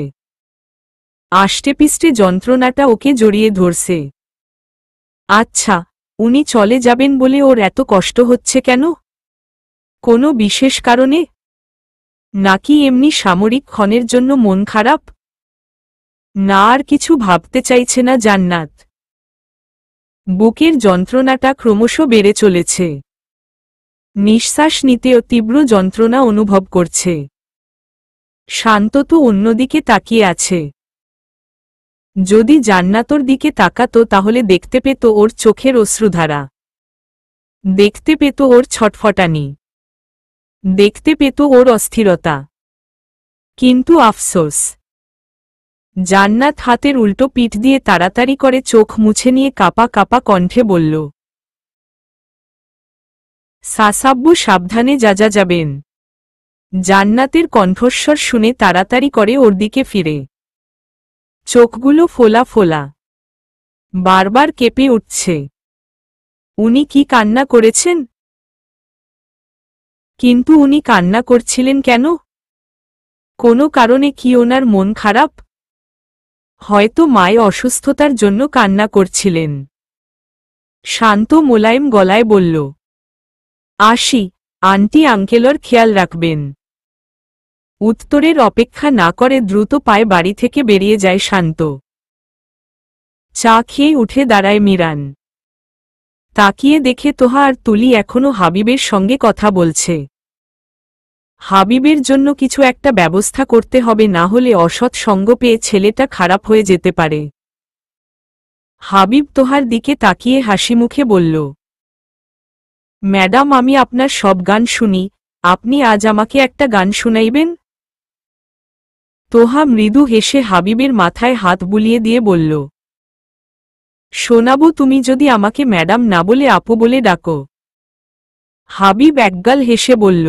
S1: আষ্টেপিষ্টে যন্ত্রণাটা ওকে জড়িয়ে ধরছে। আচ্ছা, উনি চলে যাবেন বলে ওর এত কষ্ট হচ্ছে কেন? কোনো বিশেষ কারণে? নাকি এমনি সামরিক ক্ষণের জন্য মন খারাপ? না, আর কিছু ভাবতে চাইছে না জান্নাত। বুকের যন্ত্রণাটা ক্রমশ বেড়ে চলেছে। নিঃশ্বাস নিতেও তীব্র যন্ত্রণা অনুভব করছে। শান্ত তো অন্যদিকে তাকিয়ে আছে। যদি জান্নাতর দিকে তাকাতো তাহলে দেখতে পেত ওর চোখের অশ্রুধারা, দেখতে পেত ওর ছটফটানি, দেখতে পেত ওর অস্থিরতা। কিন্তু আফসোস, জান্নাত হাতের উল্টো পিঠ দিয়ে তাড়াতাড়ি করে চোখ মুছে নিয়ে কাপা কাপা কণ্ঠে বলল। সাসাব্বু, সাবধানে যা যাবেন। জান্নাতের কণ্ঠস্বর শুনে তাড়াতাড়ি করে ওর দিকে ফিরে। চোখগুলো ফোলা ফোলা, বারবার কেঁপে উঠছে। উনি কি কান্না করেছেন? কিন্তু উনি কান্না করছিলেন কেন? কোনো কারণে কি ওনার মন খারাপ? হয়তো মায়ের অসুস্থতার জন্য কান্না করছিলেন। শান্ত মোলায়েম গলায় বলল। আসি, আন্টি আঙ্কেলর খেয়াল রাখবেন। উত্তরের অপেক্ষা না করে দ্রুত পায়ে বাড়ি থেকে বেরিয়ে যায় শান্ত। চা খেয়ে উঠে দাঁড়ায় মিরান। তাকিয়ে দেখে তোহা আর তুলি এখনো হাবিবের সঙ্গে কথা বলছে। হাবিবের জন্য কিছু একটা ব্যবস্থা করতে হবে, না হলে অসৎ সঙ্গ পেয়ে ছেলেটা খারাপ হয়ে যেতে পারে। হাবিব তোহার দিকে তাকিয়ে হাসিমুখে বলল। ম্যাডাম, আমি আপনার সব গান শুনি, আপনি আজ আমাকে একটা গান শুনাইবেন? তোহা মৃদু হেসে হাবিবের মাথায় হাত বুলিয়ে দিয়ে বলল। শোনাবো, তুমি যদি আমাকে ম্যাডাম না বলে আপু বলে ডাকো। হাবিব একগাল হেসে বলল।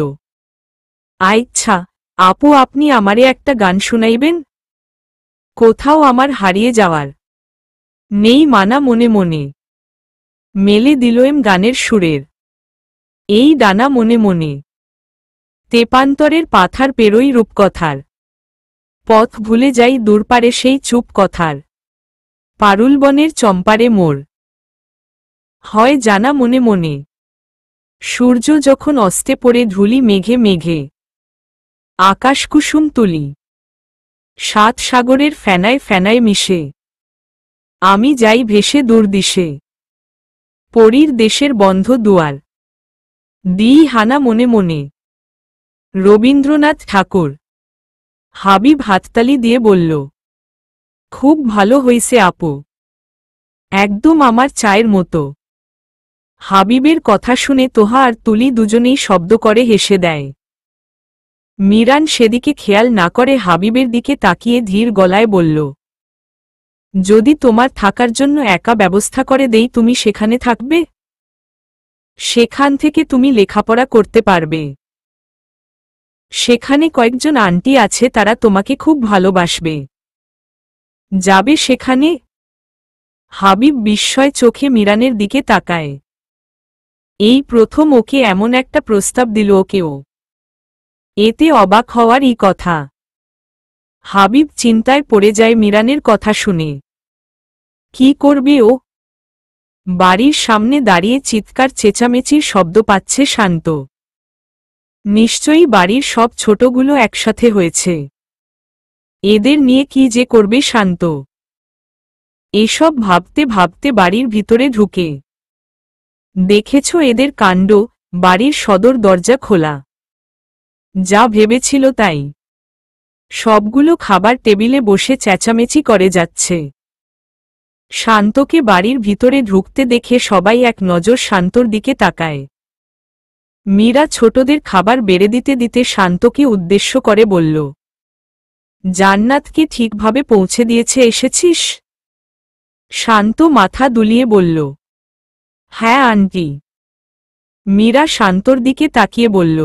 S1: আচ্ছা আপু, আপনি আমারে একটা গান শুনাইবেন? কোথাও আমার হারিয়ে যাওয়ার নেই মানা, মনে মনে মেলে দিলয়েম গানের সুরের এই ডানা মনে মনে। তেপান্তরের পাথার পেরোই রূপকথার পথ, ভুলে যাই দূরপারে সেই চুপ কথার পারুলবনের চম্পারে মোর হয় জানা মনে মনে। সূর্য যখন অস্তে পড়ে ধুলি মেঘে মেঘে, আকাশ কুসুম তুলি সাত সাগরের ফেনায় ফেনায় মিশে, আমি যাই ভেসে দূরদিশে পরীর দেশের বন্ধ দুয়ার দিই হানা মনে মনে। রবীন্দ্রনাথ ঠাকুর। হাবিব হাততালি দিয়ে বলল। খুব ভালো হইছে আপু, একদম আমার চায়ের মতো। হাবিবের কথা শুনে তোহা আর তুলি দুজনেই শব্দ করে হেসে দেয়। মিরান সেদিকে খেয়াল না করে হাবিবের দিকে তাকিয়ে ধীর গলায় বলল, যদি তোমার থাকার জন্য একা ব্যবস্থা করে দেই তুমি সেখানে থাকবে? সেখান থেকে তুমি লেখাপড়া করতে পারবে। সেখানে কয়েকজন আন্টি আছে, তারা তোমাকে খুব ভালোবাসবে। যাবে সেখানে? হাবিব বিস্ময় চোখে মিরানের দিকে তাকায়। এই প্রথম ওকে এমন একটা প্রস্তাব দিল ওকেও। এতে অবাক হওয়ারই কথা। হাবিব চিন্তায় পড়ে যায় মিরানের কথা শুনে। কি করবে ও? বাড়ির সামনে দাঁড়িয়ে চিৎকার চেঁচামেচির শব্দ পাচ্ছে শান্ত। নিশ্চয়ই বাড়ির সব ছোটগুলো একসাথে হয়েছে। এদের নিয়ে কি যে করবে শান্ত। এসব ভাবতে ভাবতে বাড়ির ভিতরে ঢুকে দেখেছ এদের কাণ্ড, বাড়ির সদর দরজা খোলা। যা ভেবেছিল তাই। সবগুলো খাবার টেবিলে বসে চেঁচামেচি করে যাচ্ছে। শান্তকে বাড়ির ভিতরে ঢুকতে দেখে সবাই এক নজর শান্তর দিকে তাকায়। মীরা ছোটদের খাবার বেড়ে দিতে দিতে শান্তকে উদ্দেশ্য করে বলল, জান্নাতকে ঠিকভাবে পৌঁছে দিয়েছে এসেছিস? শান্ত মাথা দুলিয়ে বলল, হ্যাঁ আন্টি। মীরা শান্তর দিকে তাকিয়ে বলল,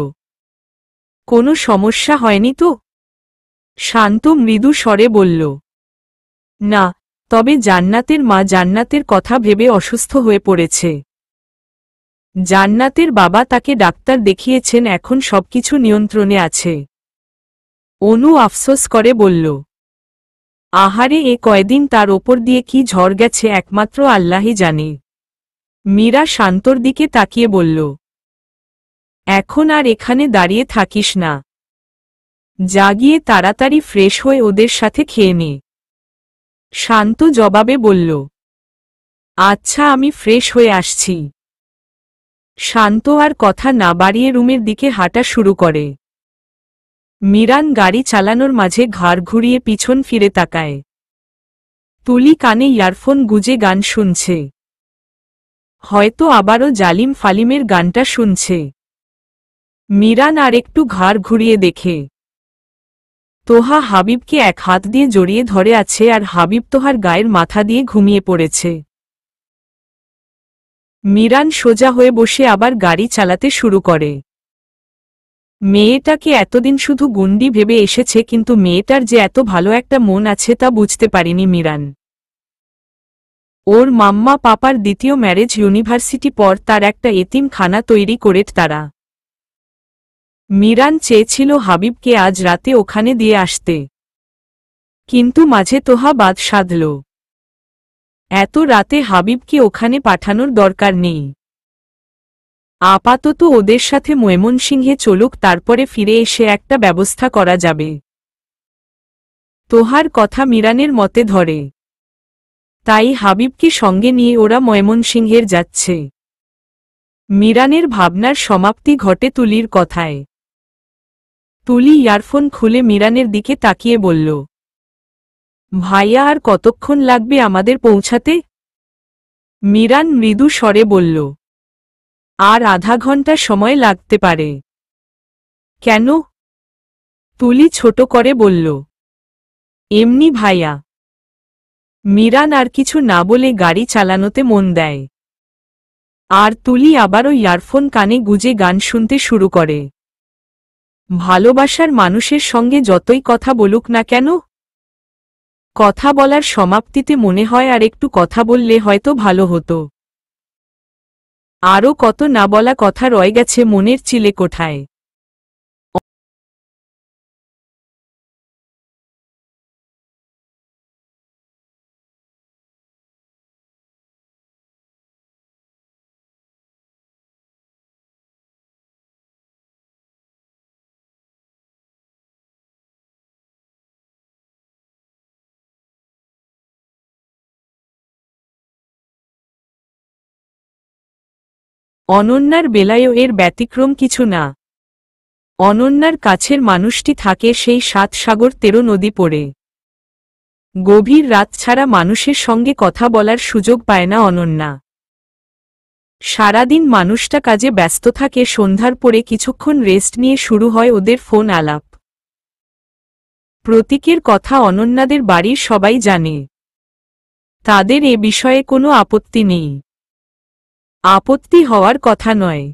S1: কোনো সমস্যা হয়নি তো? শান্ত মৃদু স্বরে বলল, না, তবে জান্নাতের মা জান্নাতের কথা ভেবে অসুস্থ হয়ে পড়েছে। জান্নাতের বাবা তাকে ডাক্তার দেখিয়েছেন, এখন সবকিছু নিয়ন্ত্রণে আছে। অনু আফসোস করে বলল, আহারে, এ কয়দিন তার ওপর দিয়ে কি ঝড় গেছে একমাত্র আল্লাহই জানে। মীরা শান্তর দিকে তাকিয়ে বলল, এখন আর এখানে দাঁড়িয়ে থাকিস না, জাগিয়ে তাড়াতাড়ি ফ্রেশ হয়ে ওদের সাথে খেয়ে নে। শান্ত জবাবে বলল, আচ্ছা, আমি ফ্রেশ হয়ে আসছি। শান্ত আর কথা না বাড়িয়ে রুমের দিকে হাঁটা শুরু করে। মিরান গাড়ি চালানোর মাঝে ঘাড় ঘুরিয়ে পিছন ফিরে তাকায়। তুলি কানে ইয়ারফোন গুজে গান শুনছে। হয়তো আবারও জালিম ফালিমের গানটা শুনছে। মিরান আর একটু ঘাড় ঘুরিয়ে দেখে তোহা হাবিবকে এক হাত দিয়ে জড়িয়ে ধরে আছে, আর হাবিব তোহার গায়ের মাথা দিয়ে ঘুমিয়ে পড়েছে। মিরান সোজা হয়ে বসে আবার গাড়ি চালাতে শুরু করে। মেয়েটাকে এতদিন শুধু গুন্ডি ভেবে এসেছে, কিন্তু মেয়েটার যে এত ভালো একটা মন আছে তা বুঝতে পারেনি মিরান। ওর মাম্মা পাপার দ্বিতীয় ম্যারেজ ইউনিভার্সিটি পর তার একটা এতিমখানা তৈরি করে তারা। মিরান চেয়েছিল হাবিবকে আজ রাতে ওখানে দিয়ে আসতে, কিন্তু মাঝে তোহা বাদ সাধল। এত রাতে হাবিবকে ওখানে পাঠানোর দরকার নেই। আপাতত ওদের সাথে ময়মনসিংহে চলুক, তারপরে ফিরে এসে একটা ব্যবস্থা করা যাবে। তোহার কথা মিরানের মতে ধরে, তাই হাবিবকে সঙ্গে নিয়ে ওরা ময়মনসিংহের যাচ্ছে। মিরানের ভাবনার সমাপ্তি ঘটে তুলির কথায়। তুলি ইয়ারফোন খুলে মিরানের দিকে তাকিয়ে বলল, ভাইয়া, আর কতক্ষণ লাগবে আমাদের পৌঁছাতে? মিরান মৃদু স্বরে বলল, আর আধা ঘন্টা সময় লাগতে পারে। কেন? তুলি ছোট করে বলল, এমনি ভাইয়া। মিরান আর কিছু না বলে গাড়ি চালানোতে মন দেয়। আর তুলি আবারও ইয়ারফোন কানে গুজে গান শুনতে শুরু করে। ভালোবাসার মানুষের সঙ্গে যতই কথা বলুক না কেন, কথা বলার সমাপ্তিতে মনে হয় আর একটু কথা বললে হয়তো ভালো হতো। আরও কত না বলা কথা রয়ে গেছে মনের চিলে কোঠায়। অনন্যার বেলায়ও এর ব্যতিক্রম কিছু না। অনন্যার কাছের মানুষটি থাকে সেই ৭ সাগর ১৩ নদী পড়ে। গভীর রাত ছাড়া মানুষের সঙ্গে কথা বলার সুযোগ পায় না অনন্যা। সারাদিন মানুষটা কাজে ব্যস্ত থাকে, সন্ধ্যার পরে কিছুক্ষণ রেস্ট নিয়ে শুরু হয় ওদের ফোন আলাপ। প্রতীকের কথা অনন্যাদের বাড়ির সবাই জানে। তাদের এ বিষয়ে কোনো আপত্তি নেই। আপত্তি হওয়ার কথা নয়।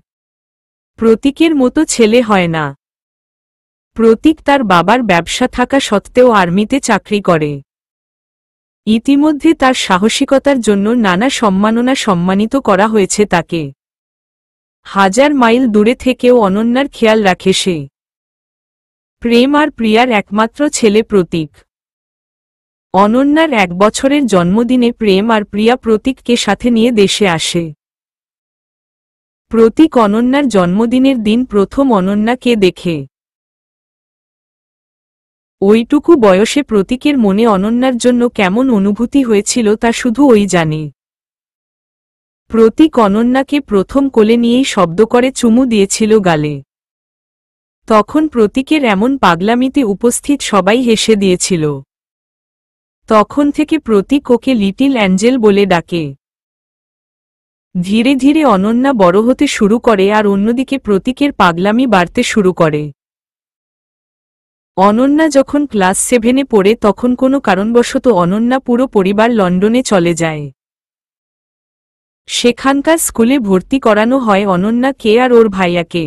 S1: প্রতীকের মতো ছেলে হয় না। প্রতীক তার বাবার ব্যবসা থাকা সত্ত্বেও আর্মিতে চাকরি করে। ইতিমধ্যে তার সাহসিকতার জন্য নানা সম্মাননা সম্মানিত করা হয়েছে তাকে। 1000 মাইল দূরে থেকেও অনন্যার খেয়াল রাখে সে। প্রেম আর প্রিয়ার একমাত্র ছেলে প্রতীক। অনন্যার 1 বছরের জন্মদিনে প্রেম আর প্রিয়া প্রতীককে সাথে নিয়ে দেশে আসে। প্রতীক অনন্যার জন্মদিনের দিন প্রথম অনন্যাকে দেখে। ওইটুকু বয়সে প্রতীকের মনে অনন্যার জন্য কেমন অনুভূতি হয়েছিল তা শুধু ওই জানে। প্রতীক অনন্যাকে প্রথম কোলে নিয়েই শব্দ করে চুমু দিয়েছিল গালে। তখন প্রতীকের এমন পাগলামিতে উপস্থিত সবাই হেসে দিয়েছিল। তখন থেকে প্রতীক ওকে লিটল অ্যাঞ্জেল বলে ডাকে। ধীরে ধীরে অনন্যা বড় হতে শুরু করে আর অন্যদিকে প্রতীকের পাগলামি বাড়তে শুরু করে। অনন্যা যখন ক্লাস 7-এ পড়ে তখন কোনো কারণবশত অনন্যা পুরো পরিবার লন্ডনে চলে যায়। সেখানকার স্কুলে ভর্তি করানো হয় অনন্যাকে আর ওর ভাইয়াকে।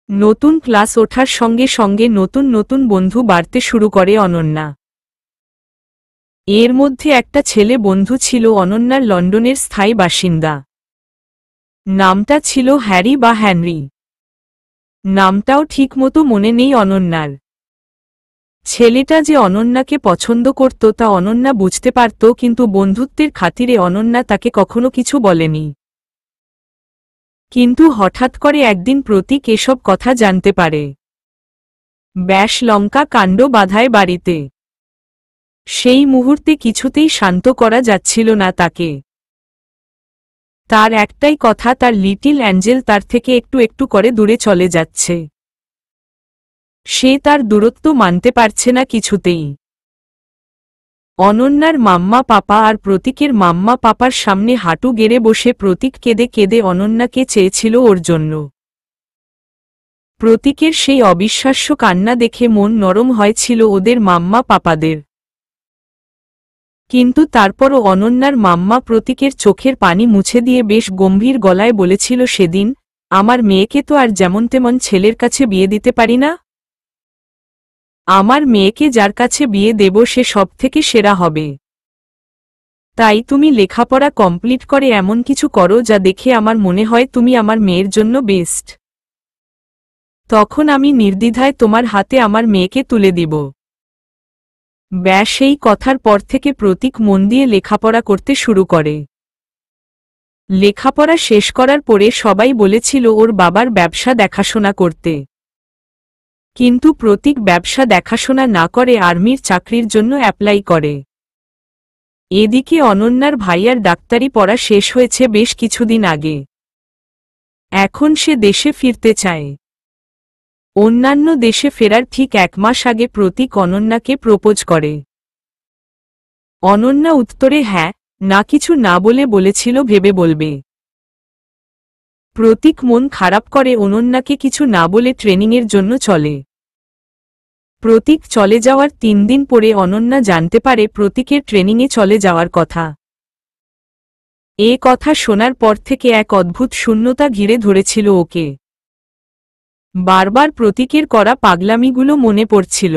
S1: নতুন ক্লাস ওঠার সঙ্গে সঙ্গে নতুন নতুন বন্ধু বাড়তে শুরু করে অনন্যা। এর মধ্যে একটা ছেলে বন্ধু ছিল অনন্যার লন্ডনের স্থায়ী বাসিন্দা। নামটা ছিল হ্যারি বা হেনরি। নামটাও ঠিকমতো মনে নেই অনন্যার। ছেলেটা যে অনন্যাকে পছন্দ করত তা অনন্যা বুঝতে পারত, কিন্তু বন্ধুত্বের খাতিরে অনন্যা তাকে কখনো কিছু বলেনি। কিন্তু হঠাৎ করে একদিন প্রতীক এসব কথা জানতে পারে। ব্যাস লঙ্কা কাণ্ড বাধায় বাড়িতে। সেই মুহূর্তে কিছুতেই শান্ত করা যাচ্ছিল না তাকে। তার একটাই কথা, তার লিটল অ্যাঞ্জেল তার থেকে একটু একটু করে দূরে চলে যাচ্ছে। সে তার দূরত্ব মানতে পারছে না কিছুতেই। অনন্যার মাম্মা পাপা আর প্রতীকের মাম্মা পাপার সামনে হাঁটু গেড়ে বসে প্রতীক কেঁদে কেঁদে অনন্যাকে চেয়েছিল ওর জন্য। প্রতীকের সেই অবিশ্বাস্য কান্না দেখে মন নরম হয়েছিল ওদের মাম্মা পাপাদের। কিন্তু তারপরও অনন্যার মাম্মা প্রতীকের চোখের পানি মুছে দিয়ে বেশ গম্ভীর গলায় বলেছিল, সেদিন আমার মেয়েকে তো আর যেমন তেমন ছেলের কাছে বিয়ে দিতে পারি না। আমার মেয়েকে যার কাছে বিয়ে দেব সে সবথেকে সেরা হবে। তাই তুমি লেখাপড়া কমপ্লিট করে এমন কিছু করো যা দেখে আমার মনে হয় তুমি আমার মেয়ের জন্য বেস্ট। তখন আমি নির্দ্বিধায় তোমার হাতে আমার মেয়েকে তুলে দিব। ব্যাস সেই কথার পর থেকে প্রতীক মন দিয়ে লেখাপড়া করতে শুরু করে। লেখাপড়া শেষ করার পরে সবাই বলেছিল ওর বাবার ব্যবসা দেখাশোনা করতে। কিন্তু প্রতীক ব্যবসা দেখাশোনা না করে আর্মির চাকরির জন্য অ্যাপ্লাই করে। এদিকে অনন্যার ভাইয়ার ডাক্তারি পড়া শেষ হয়েছে বেশ কিছুদিন আগে। এখন সে দেশে ফিরতে চায়। অন্যান্য দেশে ফেরার ঠিক 1 মাস আগে প্রতীক অনন্যাকে প্রপোজ করে। অনন্যা উত্তরে হ্যাঁ না কিছু না বলে বলেছিল ভেবে বলবে। প্রতীক মন খারাপ করে অনন্যাকে কিছু না বলে ট্রেনিংয়ের জন্য চলে। প্রতীক চলে যাওয়ার 3 দিন পরে অনন্যা জানতে পারে প্রতীকের ট্রেনিংয়ে চলে যাওয়ার কথা। এ কথা শোনার পর থেকে এক অদ্ভুত শূন্যতা ঘিরে ধরেছিল ওকে। বারবার প্রতীকের করা পাগলামিগুলো মনে পড়ছিল।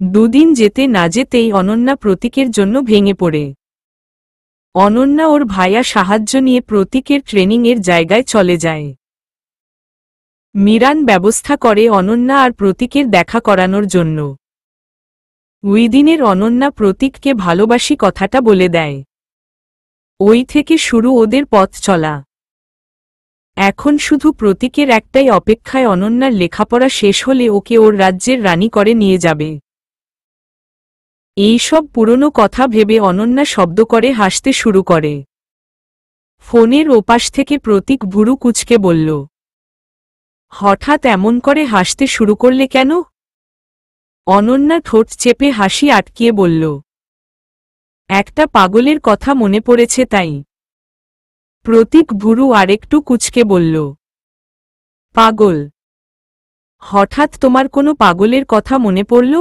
S1: 2 দিন যেতে না যেতেই অনন্যা প্রতীকের জন্য ভেঙে পড়ে। অনন্যা ওর ভাইয়া সাহায্য নিয়ে প্রতীকের ট্রেনিংয়ের জায়গায় চলে যায়। মিরান ব্যবস্থা করে অনন্যা আর প্রতীকের দেখা করানোর জন্য। ওই দিনের অনন্যা প্রতীককে ভালোবাসি কথাটা বলে দেয়। ওই থেকে শুরু ওদের পথ চলা। এখন শুধু প্রতীকের একটাই অপেক্ষায় অনন্যার লেখাপড়া শেষ হলে ওকে ওর রাজ্যের রানী করে নিয়ে যাবে। এই সব পুরনো কথা ভেবে অনন্যা শব্দ করে হাসতে শুরু করে। ফোনের ওপাশ থেকে প্রতীক ভুরু কুঁচকে বলল, হঠাৎ এমন করে হাসতে শুরু করলে কেন? অনন্যা ঠোঁট চেপে হাসি আটকিয়ে বলল, একটা পাগলের কথা মনে পড়েছে তাই। প্রতীক ভুরু আরেকটু কুঁচকে বলল, পাগল? হঠাৎ তোমার কোনো পাগলের কথা মনে পড়ল?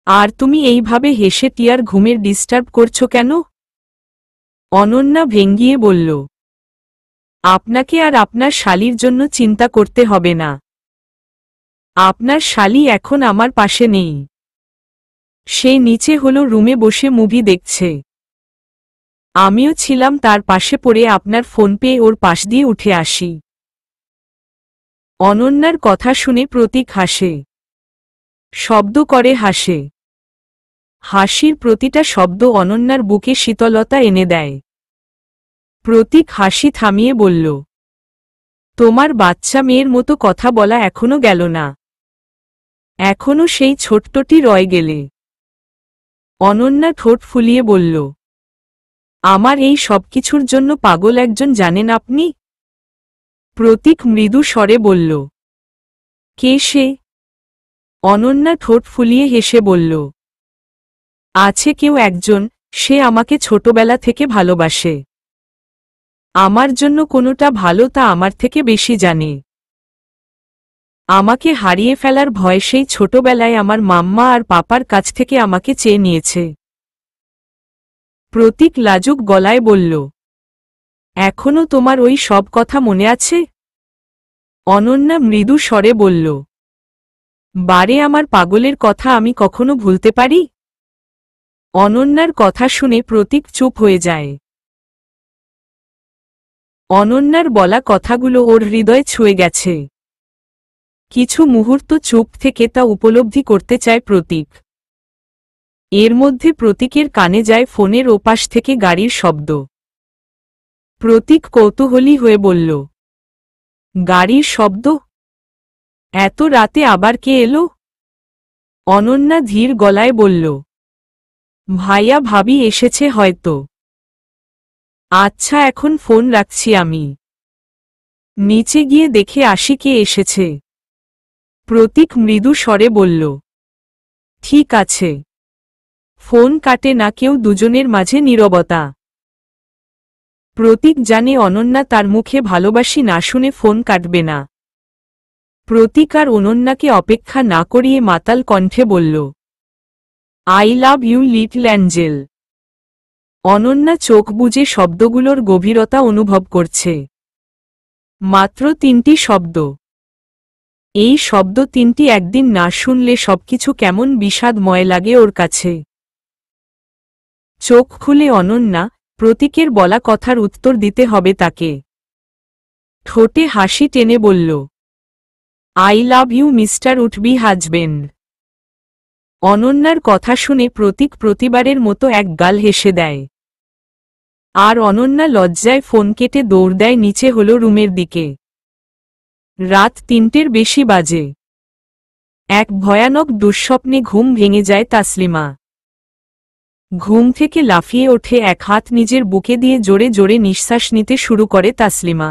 S1: আর তুমি এইভাবে হেসে টিয়ার ঘুমের ডিস্টার্ব করছো কেন? অনন্যা ভেঙ্গিয়ে বলল, আপনাকে আর আপনার শালির জন্য চিন্তা করতে হবে না। আপনার শালি এখন আমার পাশে নেই। সে নিচে হলো রুমে বসে মুভি দেখছে। আমিও ছিলাম তার পাশে পড়ে আপনার ফোন পেয়ে ওর পাশ দিয়ে উঠে আসি। অনন্যার কথা শুনে প্রতীক হাসে। শব্দ করে হাসে। হাসির প্রতিটা শব্দ অনন্যার বুকে শীতলতা এনে দেয়। প্রতীক হাসি থামিয়ে বলল, তোমার বাচ্চা মেয়ের মতো কথা বলা এখনো গেল না। এখনো সেই ছোট্টটি রয়ে গেলে। অনন্যা ঠোঁট ফুলিয়ে বলল, আমার এই সবকিছুর জন্য পাগল একজন জানেন আপনি? প্রতীক মৃদু স্বরে বলল, কে সে? অনন্যা ঠোঁট ফুলিয়ে হেসে বলল, আছে কেউ একজন, সে আমাকে ছোটবেলা থেকে ভালোবাসে। আমার জন্য কোনোটা ভালো তা আমার থেকে বেশি জানে। আমাকে হারিয়ে ফেলার ভয় সেই ছোটবেলায় আমার মাম্মা আর পাপার কাছ থেকে আমাকে চেয়ে নিয়েছে। প্রতীক লাজুক গলায় বলল, এখনো তোমার ওই সব কথা মনে আছে? অনন্যা মৃদু স্বরে বলল, বারে আমার পাগলের কথা আমি কখনো ভুলতে পারি? অনন্যার কথা শুনে প্রতীক চুপ হয়ে যায়। অনন্যার বলা কথাগুলো ওর হৃদয়ে ছুঁয়ে গেছে। কিছু মুহূর্ত চুপ থেকে তা উপলব্ধি করতে চায় প্রতীক। এর মধ্যে প্রতীকের কানে যায় ফোনের ওপাশ থেকে গাড়ির শব্দ। প্রতীক কৌতূহলী হয়ে বলল, গাড়ির শব্দ? এত রাতে আবার কে এলো? অনন্যা ধীর গলায় বলল, ভাইয়া ভাবি এসেছে হয়তো। আচ্ছা এখন ফোন রাখছি আমি। নিচে গিয়ে দেখে আসি কে এসেছে। প্রতীক মৃদু স্বরে বলল, ঠিক আছে। ফোন কাটে না কেউ, দুজনের মাঝে নীরবতা। প্রতীক জানে অনন্যা তার মুখে ভালোবাসি না শুনে ফোন কাটবে না। প্রতীক আর অনন্যাকে অপেক্ষা না করিয়ে মাতাল কণ্ঠে বলল, I love you little angel. Ananya চোখ বুজে শব্দগুলোর গভীরতা অনুভব করছে। মাত্র 3টি শব্দ। এই শব্দ 3টি একদিন না শুনলে সবকিছু কেমন বিষাদময় লাগে ওর কাছে। চোখ খুলে অনন্যা, প্রতীকের বলা কথার উত্তর দিতে হবে তাকে। ঠোঁটে হাসি টেনে বলল, আই লাভ ইউ মিস্টার উঠবি হাজবেন্ড। অনন্যার কথা শুনে প্রতীক প্রতিবারের মতো এক গাল হেসে দেয়। আর অনন্যা লজ্জায় ফোন কেটে দৌড় দেয় নিচে হলো রুমের দিকে। রাত 3টের বেশি বাজে। এক ভয়ানক দুঃস্বপ্নে ঘুম ভেঙে যায় তাসলিমা। ঘুম থেকে লাফিয়ে ওঠে, এক হাত নিজের বুকে দিয়ে জোরে জোরে নিঃশ্বাস নিতে শুরু করে তাসলিমা।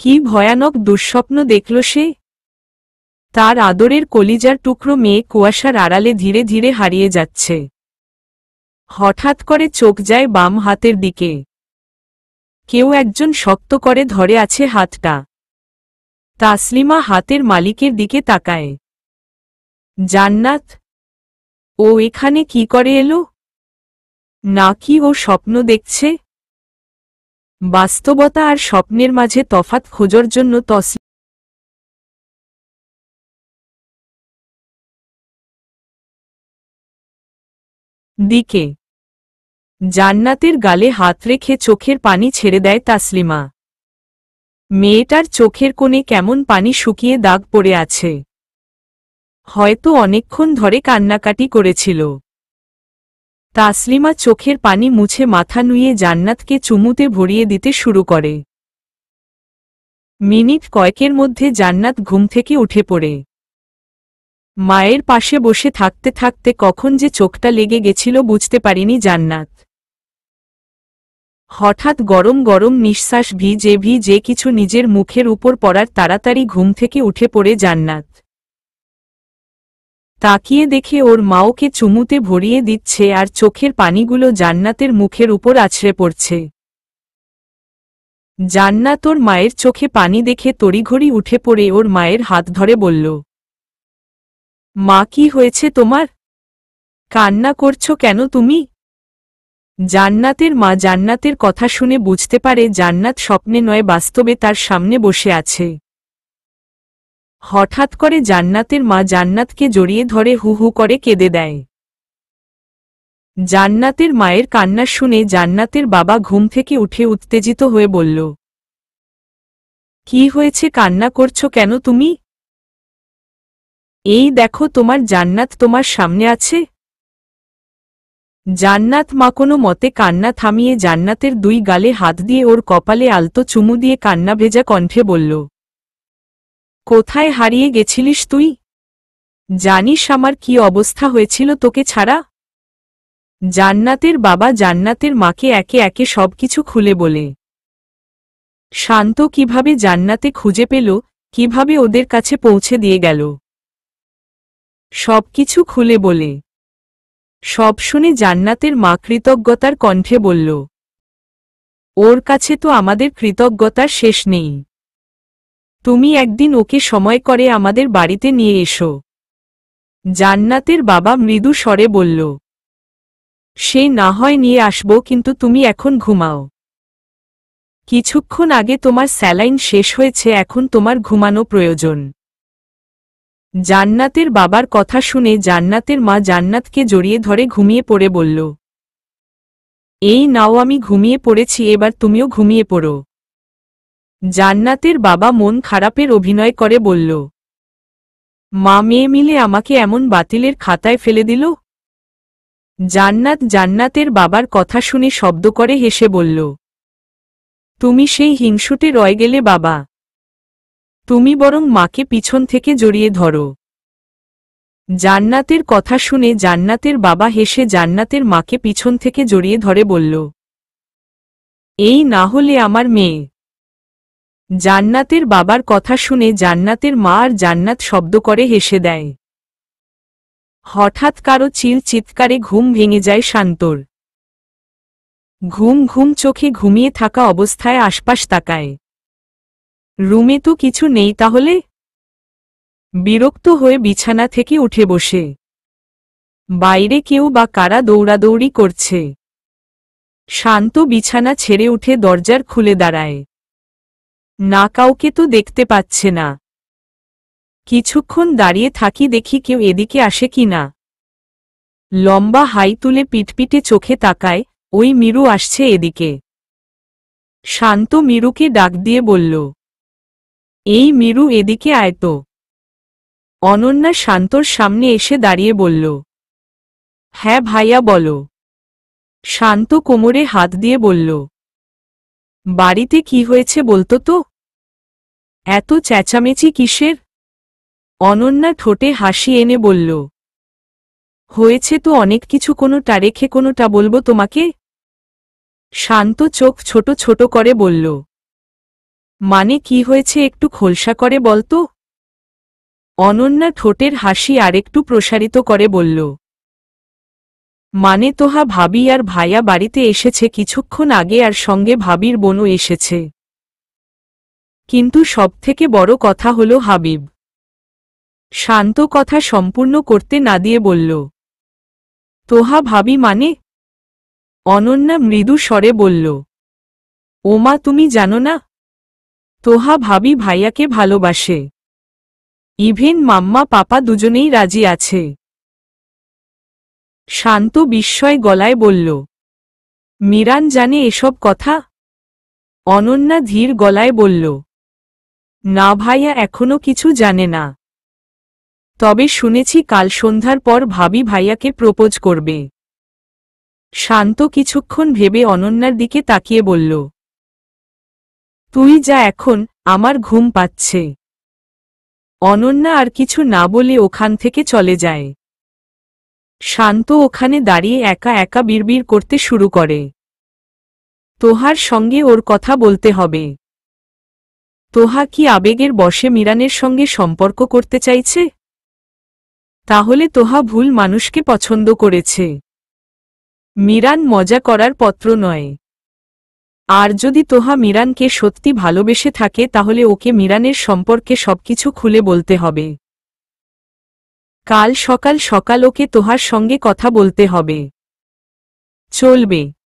S1: কি ভয়ানক দুঃস্বপ্ন দেখল সে! তার আদরের কলিজার টুকরো মেয়ে কুয়াশার আড়ালে ধীরে ধীরে হারিয়ে যাচ্ছে। হঠাৎ করে চোখ যায় বাম হাতের দিকে। কেউ একজন শক্ত করে ধরে আছে হাতটা। তাসলিমা হাতের মালিকের দিকে তাকায়। জান্নাত? ও এখানে কি করে এলো? নাকি ও স্বপ্ন দেখছে? বাস্তবতা আর স্বপ্নের মাঝে তফাৎ খোঁজার জন্য দিকে জান্নাতের গালে হাত রেখে চোখের পানি ছেড়ে দেয় তাসলিমা। মেয়েটার চোখের কোণে কেমন পানি শুকিয়ে দাগ পড়ে আছে। হয়তো অনেকক্ষণ ধরে কান্নাকাটি করেছিল। তাসলিমা চোখের পানি মুছে মাথা নুয়ে জান্নাতকে চুমুতে ভরিয়ে দিতে শুরু করে। মিনিট কয়েকের মধ্যে জান্নাত ঘুম থেকে উঠে পড়ে। মায়ের পাশে বসে থাকতে থাকতে কখন যে চোখটা লেগে গেছিল বুঝতে পারেনি জান্নাত। হঠাৎ গরম গরম নিঃশ্বাস ভিজে ভিজে কিছু নিজের মুখের উপর পড়ার তাড়াতাড়ি ঘুম থেকে উঠে পড়ে জান্নাত। তাকিয়ে দেখে ওর মা ওকে চুমুতে ভরিয়ে দিচ্ছে আর চোখের পানিগুলো জান্নাতের মুখের উপর আছড়ে পড়ছে। জান্নাত ওর মায়ের চোখে পানি দেখে তড়িঘড়ি উঠে পড়ে ওর মায়ের হাত ধরে বলল, মা, কি হয়েছে তোমার? কান্না করছো কেন তুমি? জান্নাতের মা জান্নাতের কথা শুনে বুঝতে পারে জান্নাত স্বপ্নে নয় বাস্তবে তার সামনে বসে আছে। হঠাৎ করে জান্নাতের মা জান্নাতকে জড়িয়ে ধরে হু হু করে কেঁদে দেয়। জান্নাতের মায়ের কান্না শুনে জান্নাতের বাবা ঘুম থেকে উঠে উত্তেজিত হয়ে বলল, কি হয়েছে, কান্না করছো কেন তুমি? এই দেখো তোমার জান্নাত তোমার সামনে আছে। জান্নাত মা কোনো মতে কান্না থামিয়ে জান্নাতের দুই গালে হাত দিয়ে ওর কপালে আলতো চুমু দিয়ে কান্না ভেজা কণ্ঠে বলল, কোথায় হারিয়ে গেছিলিস তুই? জানিস আমার কি অবস্থা হয়েছিল তোকে ছাড়া? জান্নাতের বাবা জান্নাতের মাকে একে একে সবকিছু খুলে বলে। শান্ত কিভাবে জান্নাতে খুঁজে পেল, কিভাবে ওদের কাছে পৌঁছে দিয়ে গেল, সবকিছু খুলে বলে। সব শুনে জান্নাতের মা কৃতজ্ঞতার কণ্ঠে বলল, ওর কাছে তো আমাদের কৃতজ্ঞতার শেষ নেই। তুমি একদিন ওকে সময় করে আমাদের বাড়িতে নিয়ে এসো। জান্নাতের বাবা মৃদু স্বরে বলল, সে না হয় নিয়ে আসব, কিন্তু তুমি এখন ঘুমাও। কিছুক্ষণ আগে তোমার স্যালাইন শেষ হয়েছে, এখন তোমার ঘুমানো প্রয়োজন। জান্নাতের বাবার কথা শুনে জান্নাতের মা জান্নাতকে জড়িয়ে ধরে ঘুমিয়ে পড়ে বলল, এই নাও, আমি ঘুমিয়ে পড়েছি, এবার তুমিও ঘুমিয়ে পড়ো। জান্নাতের বাবা মন খারাপের অভিনয় করে বলল, মা মেয়ে মিলে আমাকে এমন বাতিলের খাতায় ফেলে দিল। জান্নাতের বাবার কথা শুনে শব্দ করে হেসে বলল, তুমি সেই হিংসুটে রয়ে গেলে বাবা। তুমি বরং মাকে পিছন থেকে জড়িয়ে ধরো। জান্নাতের কথা শুনে জান্নাতের বাবা হেসে জান্নাতের মাকে পিছন থেকে জড়িয়ে ধরে বলল, এই না হলে আমার মেয়ে। জান্নাতের বাবার কথা শুনে জান্নাতের মা আর জান্নাত শব্দ করে হেসে দেয়। হঠাৎ কারো চিৎকারে ঘুম ভেঙে যায় শান্তর। ঘুম ঘুম চোখে ঘুমিয়ে থাকা অবস্থায় আশপাশ তাকায়। রুমে তো কিছু নেই তাহলে? বিরক্ত হয়ে বিছানা থেকে উঠে বসে। বাইরে কেউ বা কারা দৌড়াদৌড়ি করছে। শান্ত বিছানা ছেড়ে উঠে দরজার খুলে দাঁড়ায়। না, কাউকে তো দেখতে পাচ্ছে না। কিছুক্ষণ দাঁড়িয়ে থাকি, দেখি কেউ এদিকে আসে কি না। লম্বা হাই তুলে পিটপিটে চোখে তাকায়, ওই মিরু আসছে এদিকে। শান্ত মিরুকে ডাক দিয়ে বলল, এই মিরু, এদিকে আয় তো। অনন্যা শান্তর সামনে এসে দাঁড়িয়ে বলল, হ্যাঁ ভাইয়া বলো। শান্ত কোমরে হাত দিয়ে বলল, বাড়িতে কি হয়েছে বলতো তো? এত চেঁচামেচি কিসের? অনন্যা ঠোঁটে হাসি এনে বলল, হয়েছে তো অনেক কিছু, কোনোটা রেখে কোনোটা বলবো তোমাকে। শান্ত চোখ ছোট ছোট করে বলল, মানে কি হয়েছে একটু খোলসা করে বলতো। অনন্যা ঠোঁটের হাসি আরেকটু প্রসারিত করে বলল, মানে তোহা ভাবি আর ভাইয়া বাড়িতে এসেছে কিছুক্ষণ আগে, আর সঙ্গে ভাবির বোনও এসেছে। কিন্তু সবথেকে বড় কথা হলো হাবিব। শান্ত কথা সম্পূর্ণ করতে না দিয়ে বলল, তোহা ভাবি মানে? অনন্যা মৃদু স্বরে বলল, ওমা, তুমি জানো না? তোহা ভাবি ভাইয়াকে ভালোবাসে। ইভেন মাম্মা পাপা দুজনেই রাজি আছে। শান্ত বিস্ময় গলায় বলল, মিরান জানে এসব কথা? অনন্যা ধীর গলায় বলল, না ভাইয়া এখনো কিছু জানে না। তবে শুনেছি কাল সন্ধ্যার পর ভাবি ভাইয়াকে প্রপোজ করবে। শান্ত কিছুক্ষণ ভেবে অনন্যার দিকে তাকিয়ে বলল, তুই যা এখন, আমার ঘুম পাচ্ছে। অনন্যা আর কিছু না বলে ওখান থেকে চলে যায়। শান্ত ওখানে দাঁড়িয়ে একা একা বিড়বিড় করতে শুরু করে, তোহার সঙ্গে ওর কথা বলতে হবে। তোহা কি আবেগের বশে মিরানের সঙ্গে সম্পর্ক করতে চাইছে? তাহলে তোহা ভুল মানুষকে পছন্দ করেছে। মিরান মজা করার পাত্র নয়। আর যদি তোহা মিরানকে সত্যি ভালোবেসে থাকে তাহলে ওকে মিরানের সম্পর্কে সবকিছু খুলে বলতে হবে। কাল সকাল সকাল ওকে তোহার সঙ্গে কথা বলতে হবে। চলবে।